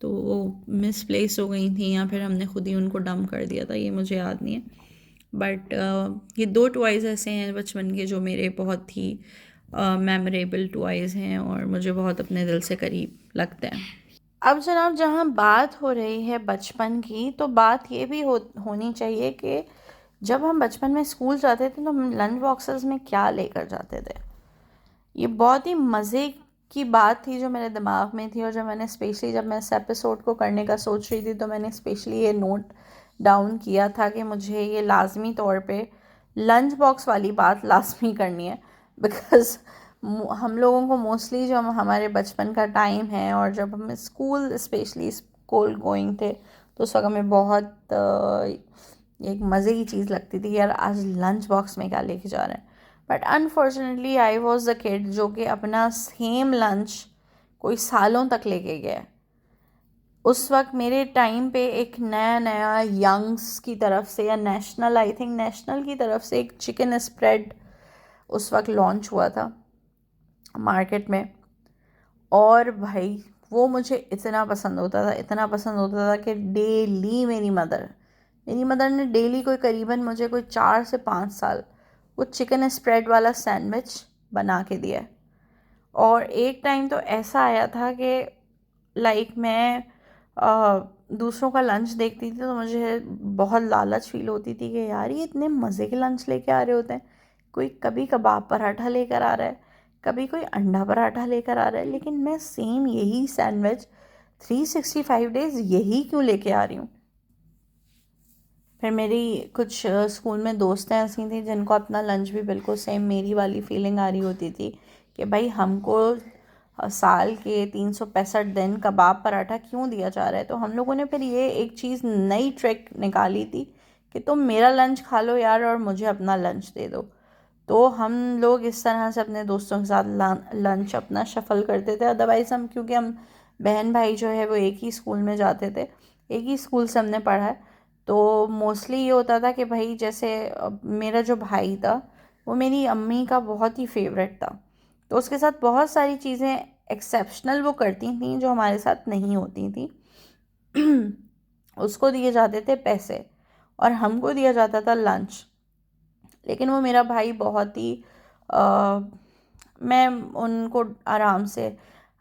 तो वो मिसप्लेस हो गई थी या फिर हमने खुद ही उनको डंप कर दिया था, ये मुझे याद नहीं है। बट ये 2 टॉयज़ ऐसे हैं बचपन के जो मेरे बहुत ही मेमोरेबल टॉयज़ हैं और मुझे बहुत अपने दिल से करीब लगते हैं। अब जनाब, जहाँ बात हो रही है बचपन की, तो बात ये भी होनी चाहिए कि जब हम बचपन में स्कूल जाते थे तो हम लंच बॉक्सेस में क्या लेकर जाते थे। ये बहुत ही मज़े की बात थी जो मेरे दिमाग में थी, और जब मैंने स्पेशली, जब मैं इस एपिसोड को करने का सोच रही थी, तो मैंने स्पेशली ये नोट डाउन किया था कि मुझे ये लाजमी तौर पे लंच बॉक्स वाली बात लाजमी करनी है। बिकॉज़ हम लोगों को मोस्टली जो हमारे बचपन का टाइम है और जब हम स्कूल, स्पेशली स्कूल गोइंग थे, तो उस वक्त हमें बहुत एक मज़े की चीज़ लगती थी कि यार आज लंच बॉक्स में क्या लेके जा रहे हैं। But unfortunately I was the kid जो कि अपना सेम लंच कोई सालों तक लेके गया। उस वक्त मेरे टाइम पे एक नया नया यंग्स की तरफ से या नेशनल, आई थिंक नेशनल की तरफ से एक चिकन स्प्रेड उस वक्त लॉन्च हुआ था मार्केट में। और भाई वो मुझे इतना पसंद होता था, इतना पसंद होता था कि डेली मेरी मदर ने डेली कोई करीबन मुझे कोई 4 से 5 साल वो चिकन स्प्रेड वाला सैंडविच बना के दिया। और एक टाइम तो ऐसा आया था कि लाइक मैं दूसरों का लंच देखती थी तो मुझे बहुत लालच फील होती थी कि यार ये इतने मज़े के लंच लेके आ रहे होते हैं। कोई कभी कबाब पराठा लेकर आ रहा है, कभी कोई अंडा पराठा लेकर आ रहा है, लेकिन मैं सेम यही सैंडविच 365 डेज़ यही क्यों लेके आ रही हूँ। फिर मेरी कुछ स्कूल में दोस्तें ऐसी थी जिनको अपना लंच भी बिल्कुल सेम मेरी वाली फीलिंग आ रही होती थी कि भाई हमको साल के 365 दिन कबाब पराठा क्यों दिया जा रहा है। तो हम लोगों ने फिर ये एक चीज़, नई ट्रिक निकाली थी कि तुम मेरा लंच खा लो यार और मुझे अपना लंच दे दो। तो हम लोग इस तरह से अपने दोस्तों के साथ लंच अपना शफल करते थे। अदरवाइज़ हम, क्योंकि हम बहन भाई जो है वो एक ही स्कूल में जाते थे, एक ही स्कूल से हमने पढ़ा है, तो मोस्टली ये होता था कि भाई जैसे मेरा जो भाई था वो मेरी अम्मी का बहुत ही फेवरेट था, तो उसके साथ बहुत सारी चीज़ें एक्सेप्शनल वो करती थी जो हमारे साथ नहीं होती थी। उसको दिए जाते थे पैसे और हमको दिया जाता था लंच। लेकिन वो मेरा भाई बहुत ही मैं उनको आराम से,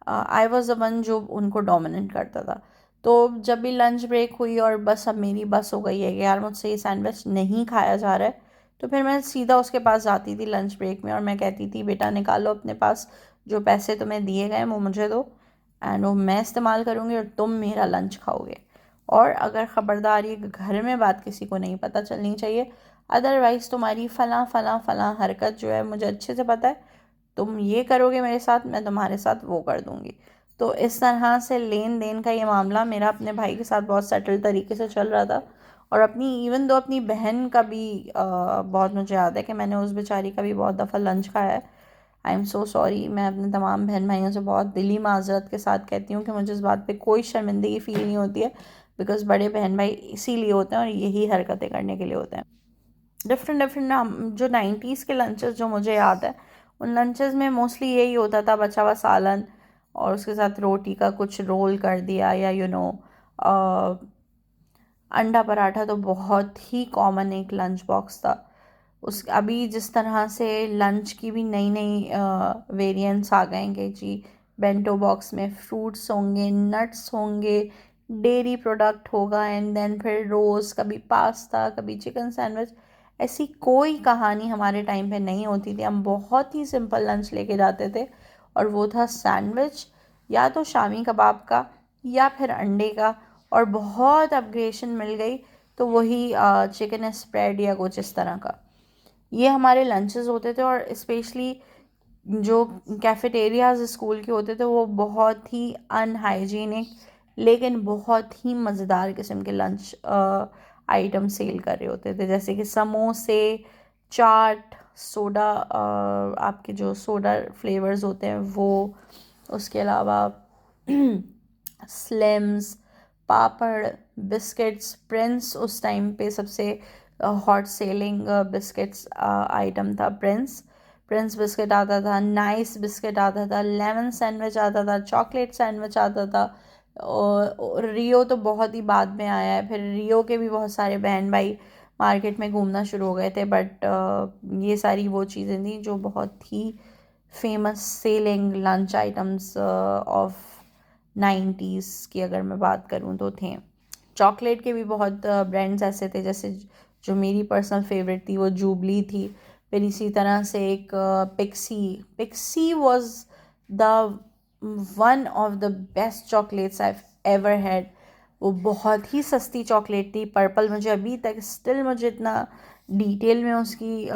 आई वॉज द वन जो उनको डोमिनेट करता था। तो जब भी लंच ब्रेक हुई और बस अब मेरी बस हो गई है कि यार मुझसे ये सैंडविच नहीं खाया जा रहा है, तो फिर मैं सीधा उसके पास जाती थी लंच ब्रेक में और मैं कहती थी बेटा निकालो अपने पास जो पैसे तुम्हें दिए गए वो मुझे दो, एंड वो मैं इस्तेमाल करूँगी और तुम मेरा लंच खाओगे। और अगर ख़बरदार ये घर में बात किसी को नहीं पता चलनी चाहिए, अदरवाइज़ तुम्हारी फ़लाँ फ़लाँ फ़लाँ हरकत जो है मुझे अच्छे से पता है, तुम ये करोगे मेरे साथ, मैं तुम्हारे साथ वो कर दूँगी। तो इस तरह से लेन देन का ये मामला मेरा अपने भाई के साथ बहुत सेटल तरीके से चल रहा था। और अपनी बहन का भी बहुत मुझे याद है कि मैंने उस बेचारी का भी बहुत दफ़ा लंच खाया है। आई एम सो सॉरी, मैं अपने तमाम बहन भाइयों से बहुत दिली माजरत के साथ कहती हूँ कि मुझे इस बात पे कोई शर्मिंदगी फ़ील नहीं होती है, बिकॉज़ बड़े बहन भाई इसीलिए होते हैं और यही हरकतें करने के लिए होते हैं। डिफरेंट डिफरेंट जो 90s के लंचेस जो मुझे याद है, उन लंचेस में मोस्टली यही होता था, बचा हुआ सालन और उसके साथ रोटी का कुछ रोल कर दिया, या अंडा पराठा तो बहुत ही कॉमन एक लंच बॉक्स था। उस अभी जिस तरह से लंच की भी नई नई वेरिएंट्स आ गए हैं कि जी बेंटो बॉक्स में फ्रूट्स होंगे, नट्स होंगे, डेयरी प्रोडक्ट होगा, एंड देन फिर रोज़ कभी पास्ता कभी चिकन सैंडविच। ऐसी कोई कहानी हमारे टाइम पे नहीं होती थी। हम बहुत ही सिंपल लंच लेके जाते थे और वो था सैंडविच, या तो शामी कबाब का या फिर अंडे का, और बहुत अपग्रेशन मिल गई तो वही चिकन स्प्रेड या कुछ इस तरह का। ये हमारे लंचेस होते थे। और स्पेशली जो कैफेटेरियाज स्कूल के होते थे वो बहुत ही अनहाइजीनिक लेकिन बहुत ही मज़ेदार किस्म के लंच आइटम सेल कर रहे होते थे, जैसे कि समोसे, चाट, सोडा, आपके जो सोडा फ्लेवर्स होते हैं वो, उसके अलावा स्लिम्स, पापड़, बिस्किट्स। प्रिंस उस टाइम पे सबसे हॉट सेलिंग बिस्किट्स आइटम था प्रिंस। प्रिंस बिस्किट आता था, नाइस बिस्किट आता था, लेमन सैंडविच आता था, चॉकलेट सैंडविच आता था। और रियो तो बहुत ही बाद में आया है। फिर रियो के भी बहुत सारे बहन भाई मार्केट में घूमना शुरू हो गए थे, बट ये सारी वो चीज़ें थी जो बहुत ही famous selling lunch items of 90s की अगर मैं बात करूँ तो थे। चॉकलेट के भी बहुत ब्रांड्स ऐसे थे, जैसे जो मेरी पर्सनल फेवरेट थी वो जूबली थी। फिर इसी तरह से एक pixie pixie was the one of the best chocolates I ever had. वो बहुत ही सस्ती चॉकलेट थी, पर्पल। मुझे अभी तक स्टिल मुझे इतना डिटेल में उसकी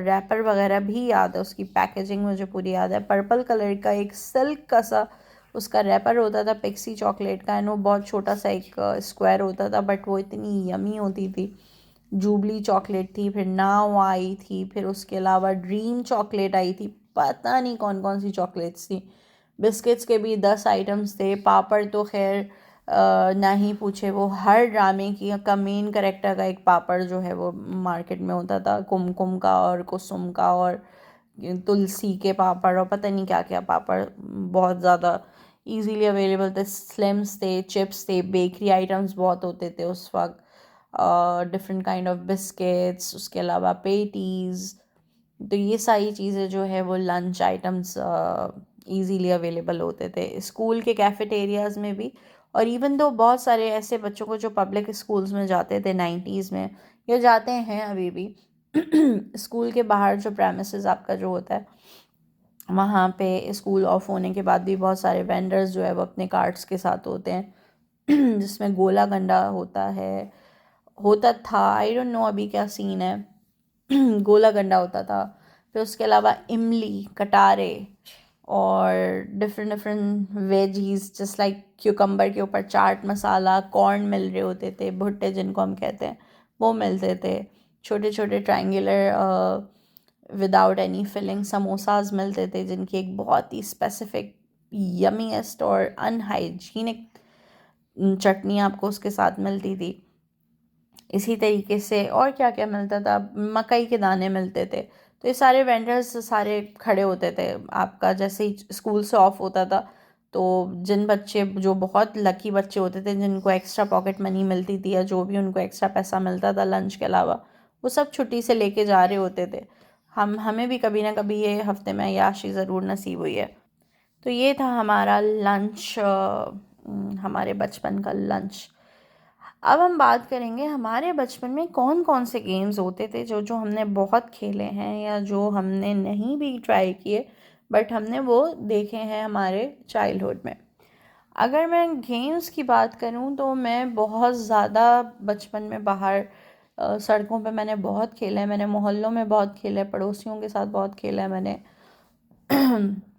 रैपर वगैरह भी याद है, उसकी पैकेजिंग मुझे पूरी याद है। पर्पल कलर का एक सिल्क का सा उसका रैपर होता था पिक्सी चॉकलेट का, एंड वो बहुत छोटा सा एक स्क्वायर होता था, बट वो इतनी यमी होती थी। जूबली चॉकलेट थी, फिर नाव आई थी, फिर उसके अलावा ड्रीम चॉकलेट आई थी, पता नहीं कौन कौन सी चॉकलेट्स थी। बिस्किट्स के भी 10 आइटम्स थे। पापड़ तो खैर ना ही पूछे, वो हर ड्रामे की का मेन करेक्टर का एक पापड़ जो है वो मार्केट में होता था, कुमकुम का और कुसुम का और तुलसी के पापड़ और पता नहीं क्या क्या पापड़ बहुत ज़्यादा इजीली अवेलेबल थे। स्लिम्स थे, चिप्स थे, बेकरी आइटम्स बहुत होते थे उस वक्त, डिफरेंट काइंड ऑफ बिस्किट्स, उसके अलावा पेटीज़। तो ये सारी चीज़ें जो है वो लंच आइटम्स इजीली अवेलेबल होते थे स्कूल के कैफेटेरियाज़ में भी। और इवन दो बहुत सारे ऐसे बच्चों को जो पब्लिक स्कूल्स में जाते थे 90s में, या जाते हैं अभी भी, स्कूल के बाहर जो प्रेमिसेस आपका जो होता है वहाँ पे स्कूल ऑफ होने के बाद भी बहुत सारे वेंडर्स जो है वो अपने कार्ट्स के साथ होते हैं जिसमें गोला गंडा होता था, आई डोंट नो अभी क्या सीन है। गोला गंडा होता था। फिर उसके अलावा इमली, कटारे और different different veggies just like cucumber के ऊपर चाट मसाला, कॉर्न मिल रहे होते थे, भुट्टे जिनको हम कहते हैं वो मिलते थे। छोटे छोटे triangular without any filling samosas मिलते थे, जिनकी एक बहुत ही स्पेसिफिक यमीएस्ट और अनहाइजीनिक चटनी आपको उसके साथ मिलती थी। इसी तरीके से और क्या क्या मिलता था, मकई के दाने मिलते थे। तो ये सारे वेंडर्स सारे खड़े होते थे। आपका जैसे ही स्कूल से ऑफ होता था तो जिन बच्चे जो बहुत लकी बच्चे होते थे जिनको एक्स्ट्रा पॉकेट मनी मिलती थी या जो भी उनको एक्स्ट्रा पैसा मिलता था लंच के अलावा, वो सब छुट्टी से लेके जा रहे होते थे। हमें भी कभी ना कभी ये हफ्ते में याशी ज़रूर नसीब हुई है। तो ये था हमारा लंच, हमारे बचपन का लंच। अब हम बात करेंगे हमारे बचपन में कौन कौन से गेम्स होते थे जो जो हमने बहुत खेले हैं या जो हमने नहीं भी ट्राई किए, बट हमने वो देखे हैं हमारे चाइल्डहुड में। अगर मैं गेम्स की बात करूं तो मैं बहुत ज़्यादा बचपन में बाहर सड़कों पे मैंने बहुत खेला है, मैंने मोहल्लों में बहुत खेला है, पड़ोसियों के साथ बहुत खेला है मैंने।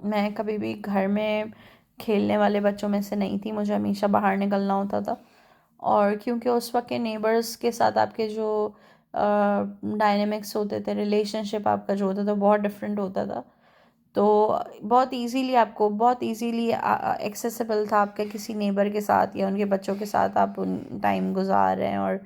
मैं कभी भी घर में खेलने वाले बच्चों में से नहीं थी, मुझे हमेशा बाहर निकलना होता था। और क्योंकि उस वक्त के नेबर्स के साथ आपके जो डायनेमिक्स होते थे, रिलेशनशिप आपका जो होता था बहुत डिफरेंट होता था। तो बहुत इजीली एक्सेसिबल था आपके किसी नेबर के साथ या उनके बच्चों के साथ आप उन टाइम गुजार रहे हैं। और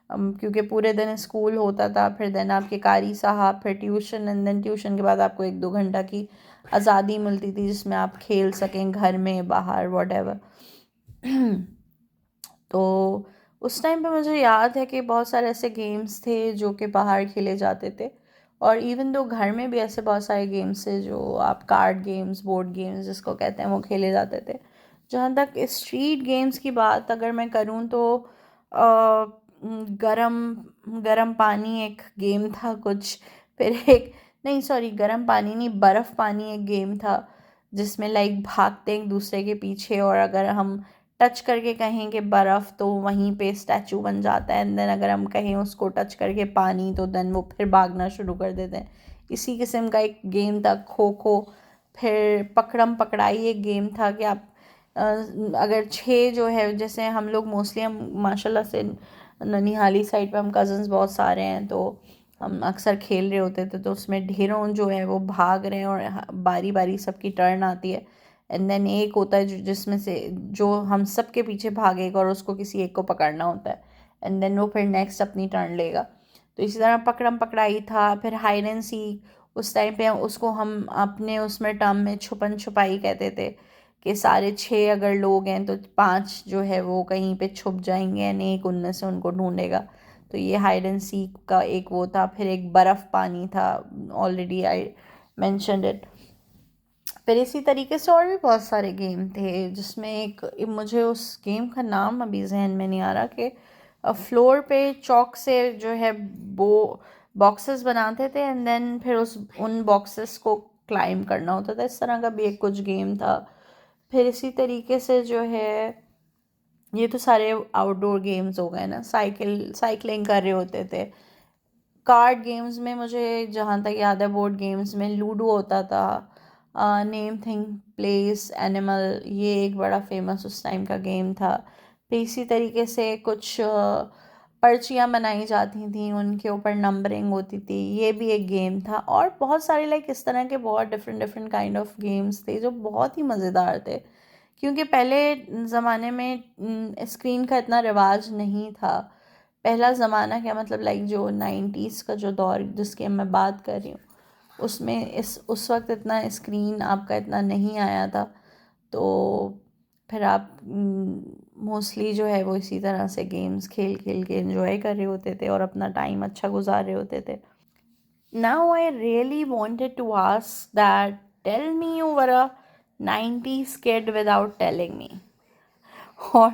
क्योंकि पूरे दिन स्कूल होता था, फिर दिन आपके कारी साहब, फिर ट्यूशन, एंड देन ट्यूशन के बाद आपको 1-2 घंटा की आज़ादी मिलती थी जिसमें आप खेल सकें घर में बाहर वॉट एवर। तो उस टाइम पे मुझे याद है कि बहुत सारे ऐसे गेम्स थे जो कि बाहर खेले जाते थे। और इवन दो घर में भी ऐसे बहुत सारे गेम्स थे जो आप कार्ड गेम्स, बोर्ड गेम्स जिसको कहते हैं, वो खेले जाते थे। जहाँ तक स्ट्रीट गेम्स की बात अगर मैं करूँ तो गरम गरम पानी एक गेम था कुछ। फिर एक, नहीं सॉरी, गरम पानी नहीं, बर्फ़ पानी एक गेम था जिसमें लाइक भागते एक दूसरे के पीछे, और अगर हम टच करके कहें कि बर्फ़ तो वहीं पे स्टैचू बन जाता है, एंड देन अगर हम कहें उसको टच करके पानी तो देन वो फिर भागना शुरू कर देते हैं। इसी किस्म का एक गेम था खो खो। फिर पकड़म पकड़ाई एक गेम था कि आप अगर छः जो है, जैसे हम लोग मोस्टली, हम माशाल्लाह से ननिहाली साइड पे हम कज़न्स बहुत सारे हैं, तो हम अक्सर खेल रहे होते थे, तो उसमें ढेरों जो है वो भाग रहे हैं और बारी बारी सबकी टर्न आती है। एंड देन एक होता है जिसमें से जो हम सब के पीछे भागेगा और उसको किसी एक को पकड़ना होता है, एंड देन वो फिर नेक्स्ट अपनी टर्न लेगा। तो इसी तरह पकड़म पकड़ाई था। फिर हाइड एंड सीक, उस टाइम पे उसको हम अपने उसमें टर्म में छुपन छुपाई कहते थे कि सारे 6 अगर लोग हैं तो 5 जो है वो कहीं पे छुप जाएंगे एंड एक उनमें से उनको ढूंढेगा। तो ये हाइड एंड सीक का एक वो था। फिर एक बर्फ़ पानी था, ऑलरेडी आई मैंशनड इट। फिर इसी तरीके से और भी बहुत सारे गेम थे जिसमें एक, मुझे उस गेम का नाम अभी जहन में नहीं आ रहा, कि फ्लोर पे चौक से जो है वो बॉक्सेस बनाते थे, एंड देन फिर उस उन बॉक्सेस को क्लाइम करना होता था। इस तरह का भी एक कुछ गेम था। फिर इसी तरीके से जो है, ये तो सारे आउटडोर गेम्स हो गए ना, साइकिलिंग कर रहे होते थे। कार्ड गेम्स में मुझे जहाँ तक याद है, बोर्ड गेम्स में लूडो होता था, नेम थिंग प्लेस एनिमल, ये एक बड़ा फेमस उस टाइम का गेम था। फिर इसी तरीके से कुछ पर्चियाँ बनाई जाती थी, उनके ऊपर नंबरिंग होती थी, ये भी एक गेम था। और बहुत सारे लाइक इस तरह के बहुत different different kind of games थे जो बहुत ही मज़ेदार थे। क्योंकि पहले ज़माने में स्क्रीन का इतना रिवाज नहीं था। पहला ज़माना क्या मतलब, लाइक जो 90s का जो दौर जिसकी मैं बात कर रही हूँ, उसमें उस वक्त इतना स्क्रीन आपका इतना नहीं आया था। तो फिर आप मोस्टली जो है वो इसी तरह से गेम्स खेल खेल के एंजॉय कर रहे होते थे और अपना टाइम अच्छा गुजार रहे होते थे। Now I really wanted to ask that, tell me you were a 90s kid without telling me. Or,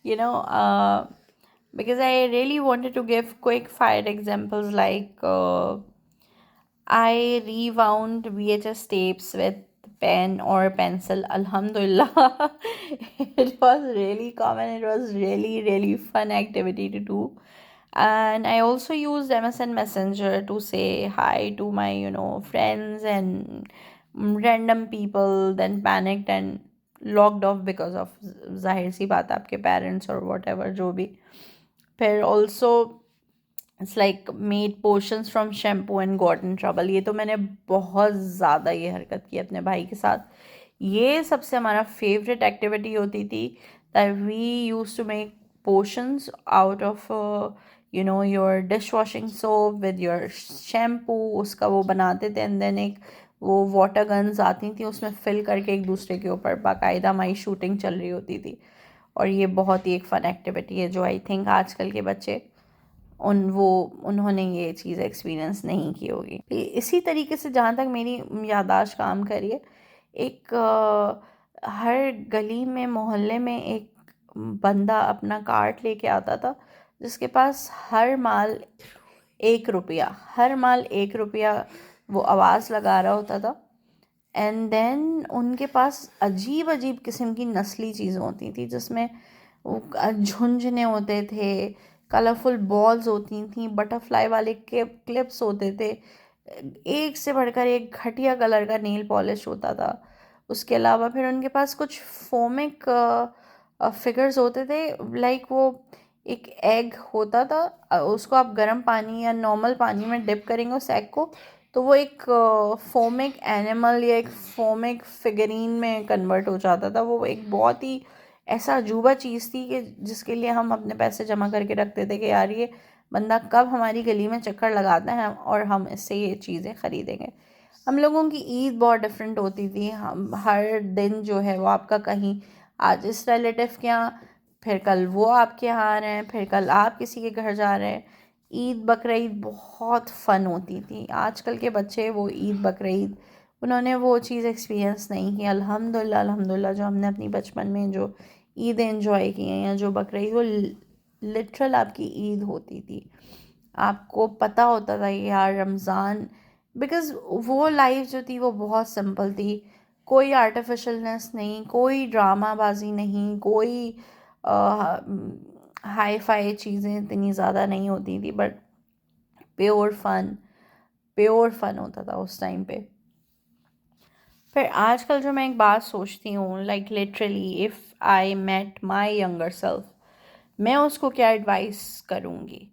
you know, because I really wanted to give quick fire examples like I rewound VHS tapes with pen or pencil. Alhamdulillah, it was really common. It was really, really fun activity to do. And I also used MSN Messenger to say hi to my, friends and random people, then panicked and logged off because of जाहिर सी बात आपके parents और whatever जो भी। फिर also it's like made portions from shampoo and got in trouble, ये तो मैंने बहुत ज़्यादा ये हरकत की अपने भाई के साथ। ये सबसे हमारा फेवरेट एक्टिविटी होती थी that we use to make potions out of your dish washing soap with your shampoo, उसका वो बनाते थे, एंड देन एक वो वाटर गन्स आती थी, उसमें फिल करके एक दूसरे के ऊपर बाकायदा हमारी शूटिंग चल रही होती थी। और ये बहुत ही एक फ़न एक्टिविटी है जो आई थिंक आजकल के बच्चे उन्होंने ये चीज़ एक्सपीरियंस नहीं की होगी। इसी तरीके से जहाँ तक मेरी याददाश्त काम करी है, एक हर गली में मोहल्ले में एक बंदा अपना कार्ट लेके आता था जिसके पास हर माल 1 रुपया, हर माल 1 रुपया वो आवाज़ लगा रहा होता था। एंड देन उनके पास अजीब अजीब किस्म की नस्ली चीज़ें होती थी, जिसमें वो झुंझुने होते थे, कलरफुल बॉल्स होती थी, बटरफ्लाई वाले क्लिप्स होते थे, एक से बढ़कर एक घटिया कलर का नेल पॉलिश होता था। उसके अलावा फिर उनके पास कुछ फोमिक फिगर्स होते थे, लाइक वो एक एग होता था, उसको आप गर्म पानी या नॉर्मल पानी में डिप करेंगे उस एग को, तो वो एक फोमिक एनिमल या एक फोमिक फिगरीन में कन्वर्ट हो जाता था। वो एक बहुत ही ऐसा अजूबा चीज़ थी कि जिसके लिए हम अपने पैसे जमा करके रखते थे कि यार ये बंदा कब हमारी गली में चक्कर लगाता है और हम इससे ये चीज़ें ख़रीदेंगे। हम लोगों की ईद बहुत डिफरेंट होती थी। हम हर दिन जो है वो आपका कहीं, आज इस रिलेटिव के यहाँ, फिर कल वो आपके यहाँ आ रहे हैं, फिर कल आप किसी के घर जा रहे हैं। ईद बकरीद बहुत फ़न होती थी। आजकल के बच्चे वो ईद बकरीद उन्होंने वो चीज़ एक्सपीरियंस नहीं की। अल्हम्दुलिल्लाह अल्हम्दुलिल्लाह जो हमने अपनी बचपन में जो ईद एंजॉय की हैं, या जो बकरीद, वो लिटरल आपकी ईद होती थी। आपको पता होता था कि यार रमज़ान, बिकॉज़ वो लाइफ जो थी वो बहुत सिंपल थी। कोई आर्टिफिशियलनेस नहीं, कोई ड्रामाबाजी नहीं, कोई हाई फाई चीज़ें इतनी ज़्यादा नहीं होती थी, बट प्योर फन होता था उस टाइम पे। फिर आजकल जो मैं एक बात सोचती हूँ, like literally if I met my younger self, मैं उसको क्या एडवाइस करूँगी।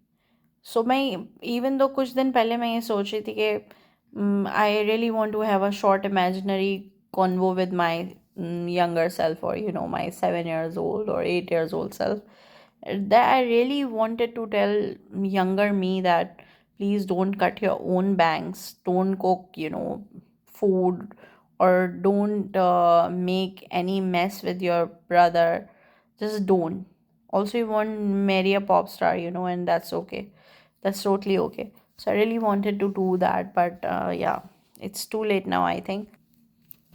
सो मैं, इवन दो कुछ दिन पहले मैं ये सोच रही थी कि I really want to have a short imaginary convo with my younger self, or my 7 years old or 8 years old self, that I really wanted to tell younger me that please don't cut your own bangs, don't cook food, or don't make any mess with your brother. Just don't. Also, you won't marry a pop star, and that's okay. That's totally okay. So I really wanted to do that, but yeah, it's too late now, I think.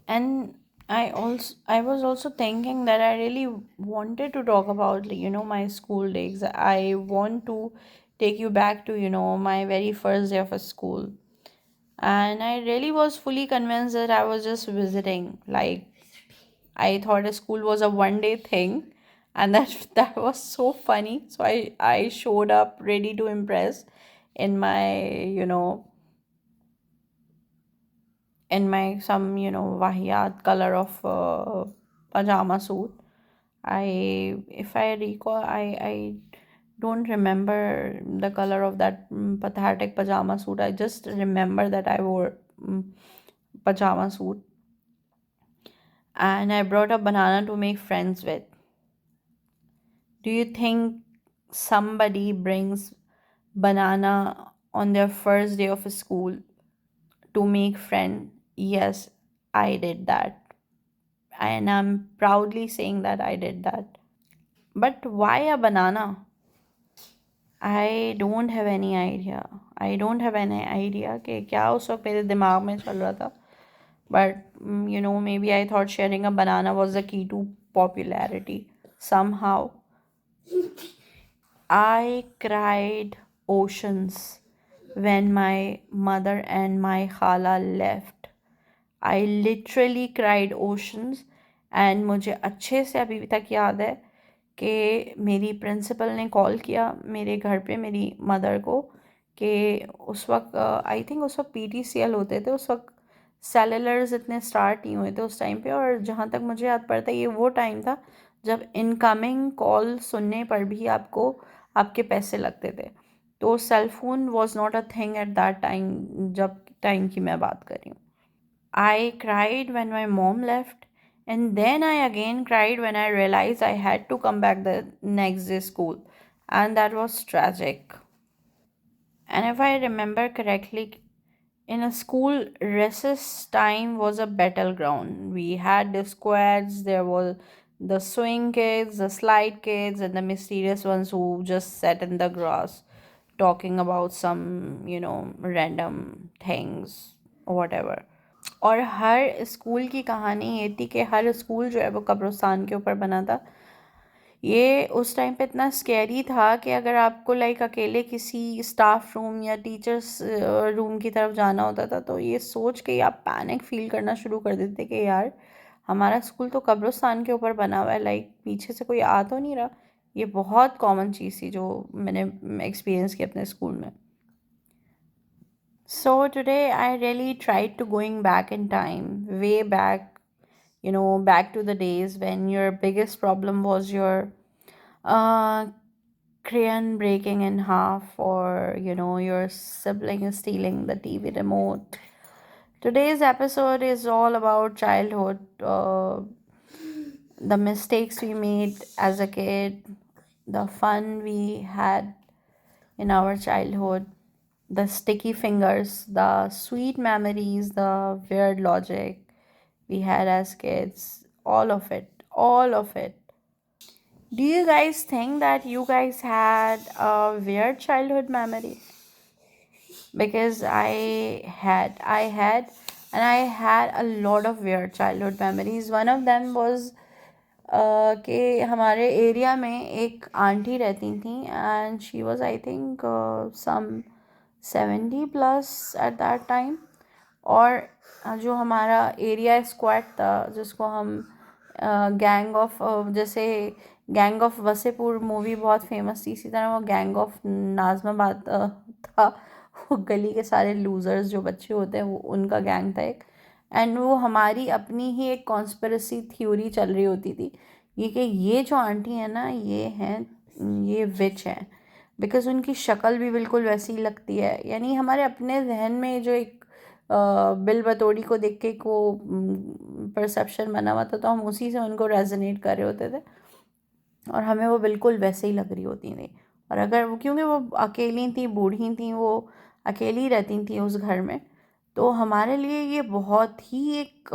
And I was also thinking that I really wanted to talk about, my school days. I want to take you back to, my very first day of a school. And I really was fully convinced that I was just visiting. Like, I thought a school was a one day thing, and that that was so funny. So I showed up ready to impress in my, in my some, wahyat color of pajama suit. If I recall, I don't remember the color of that pathetic pajama suit. I just remember that I wore pajama suit, and I brought a banana to make friends with. Do you think somebody brings banana on their first day of school to make friend? Yes, I did that. And I'm proudly saying that I did that. But why a banana? I don't have any idea. I don't have any idea कि क्या उस वक्त मेरे दिमाग में चल रहा था. But maybe I thought sharing a banana was the key to popularity. Somehow, I cried oceans when my mother and my khala left. I literally cried oceans. And मुझे अच्छे से अभी तक याद है कि मेरी प्रिंसिपल ने कॉल किया मेरे घर पे मेरी मदर को, कि उस वक्त आई थिंक उस वक्त PTCL होते थे, उस वक्त सेलुलर्स इतने स्टार्ट नहीं हुए थे उस टाइम पे। और जहाँ तक मुझे याद पड़ता है ये वो टाइम था जब इनकमिंग कॉल सुनने पर भी आपको आपके पैसे लगते थे। तो cell phone was not a thing at that time, जब टाइम की मैं बात कर रही हूँ। I cried when my mom left, and then I again cried when I realized I had to come back the next day school, and that was tragic. And if I remember correctly, in a school, recess time was a battleground. We had the squads, there was the swing kids, the slide kids, and the mysterious ones who just sat in the grass talking about some, random things or whatever. और हर school की कहानी ये थी कि हर school जो है वो कब्रिस्तान के ऊपर बना था। ये उस टाइम पे इतना स्कैरी था कि अगर आपको लाइक अकेले किसी स्टाफ रूम या टीचर्स रूम की तरफ जाना होता था तो ये सोच के ही आप पैनिक फील करना शुरू कर देते कि यार हमारा स्कूल तो कब्रिस्तान के ऊपर बना हुआ है, लाइक पीछे से कोई आ तो नहीं रहा। ये बहुत कॉमन चीज़ थी जो मैंने एक्सपीरियंस की अपने स्कूल में। So today I really tried to going back in time, way back, back to the days when your biggest problem was your uh, crayon breaking in half, or your sibling is stealing the TV remote. Today's episode is all about childhood, the mistakes we made as a kid, the fun we had in our childhood, the sticky fingers, the sweet memories, the weird logic we had as kids, all of it, all of it. Do you guys think that you guys had a weird childhood memory? Because and I had a lot of weird childhood memories. One of them was कि हमारे area में एक aunty रहती थी, and she was I think some 70+ at that time. और जो हमारा area squad था, जिसको हम गैंग ऑफ, जैसे गैंग ऑफ वसेपुर मूवी बहुत फेमस थी, इसी तरह वो गैंग ऑफ नाजमाबाद था। वो गली के सारे लूज़र्स जो बच्चे होते हैं वो उनका गैंग था एक। एंड वो हमारी अपनी ही एक कॉन्स्पिरेसी थ्योरी चल रही होती थी ये कि ये जो आंटी है ना, ये विच हैं, बिकॉज़ उनकी शक्ल भी बिल्कुल वैसी ही लगती है। यानी हमारे अपने जहन में जो एक बिल बतौड़ी को देख के को परसेप्शन बना हुआ था, तो हम उसी से उनको रेजोनेट कर रहे होते थे और हमें वो बिल्कुल वैसे ही लग रही होती थी। और अगर वो, क्योंकि वो अकेली थी, बूढ़ी थी, वो अकेली रहती थी उस घर में, तो हमारे लिए ये बहुत ही एक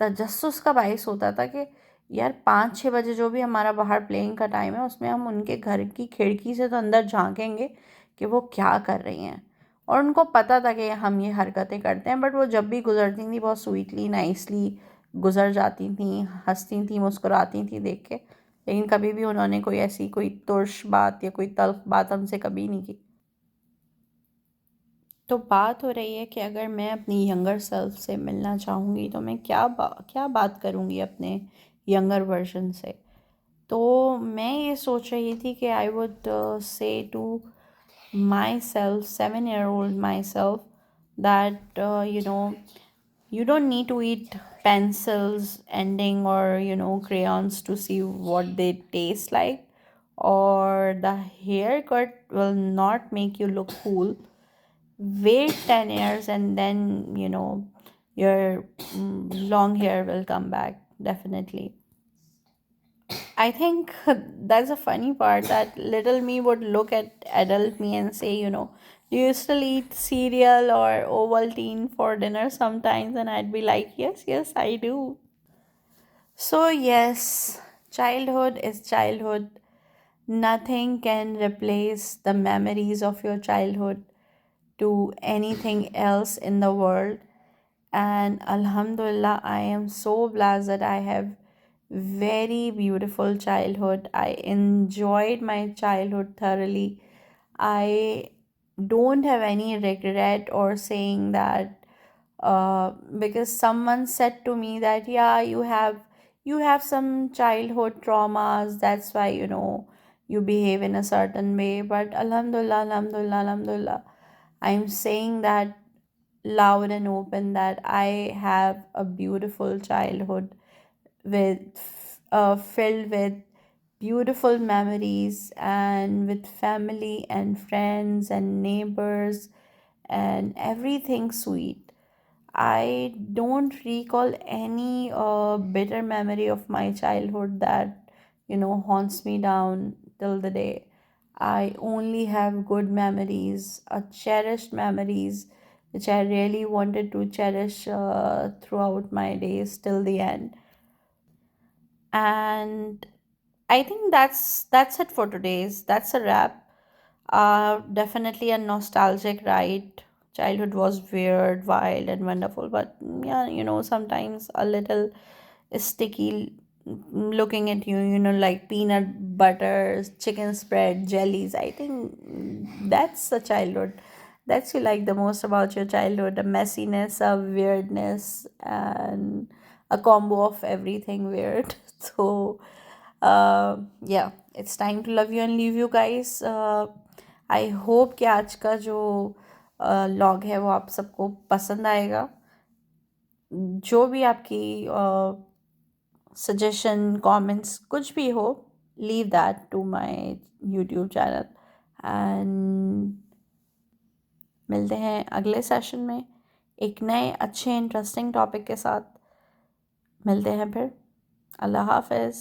तजस्सुस का बायस होता था कि यार 5-6 बजे जो भी हमारा बाहर प्लेइंग का टाइम है, उसमें हम उनके घर की खिड़की से तो अंदर झांकेंगे कि वो क्या कर रही हैं। और उनको पता था कि हम ये हरकतें करते हैं, बट वो जब भी गुजरती थी बहुत स्वीटली नाइसली गुजर जाती थी, हंसती थी, मुस्कुराती थी देख के। लेकिन कभी भी उन्होंने कोई ऐसी कोई तुर्श बात या कोई तल्ख बात हमसे कभी नहीं की। तो बात हो रही है कि अगर मैं अपनी यंगर सेल्फ से मिलना चाहूँगी तो मैं क्या बात करूँगी अपने यंगर वर्जन से। तो मैं ये सोच रही थी कि I would say to myself, 7 year old myself, that you don't need to eat pencils ending, or crayons to see what they taste like, or the haircut will not make you look cool. Wait 10 years and then your long hair will come back, definitely. I think that's a funny part, that little me would look at adult me and say, do you still eat cereal or Ovaltine for dinner sometimes? And I'd be like, yes, yes, I do. So, yes, childhood is childhood. Nothing can replace the memories of your childhood to anything else in the world. And Alhamdulillah, I am so blessed that I have very beautiful childhood. I enjoyed my childhood thoroughly. I don't have any regret or saying that, because someone said to me that, yeah, you have some childhood traumas, that's why you behave in a certain way. But Alhamdulillah, Alhamdulillah, Alhamdulillah, I'm saying that loud and open, that I have a beautiful childhood filled with beautiful memories, and with family and friends and neighbors and everything sweet. I don't recall any bitter memory of my childhood that haunts me down till the day. I only have good memories, cherished memories, which I really wanted to cherish throughout my days till the end. And I think that's it for today's. That's a wrap. Definitely a nostalgic ride. Childhood was weird, wild, and wonderful, but yeah, sometimes a little sticky looking at you, like peanut butters, chicken spread, jellies. I think that's the childhood. That's you like the most about your childhood, the messiness, of weirdness, and a combo of everything weird. So, yeah, it's time to love you and leave you guys. I hope कि आज का जो log है वो आप सबको पसंद आएगा. जो भी आपकी सजेशन कमेंट्स कुछ भी हो, leave that to my YouTube channel. And मिलते हैं अगले सेशन में एक नए अच्छे इंटरेस्टिंग टॉपिक के साथ. मिलते हैं फिर. अल्लाह हाफ़िज़.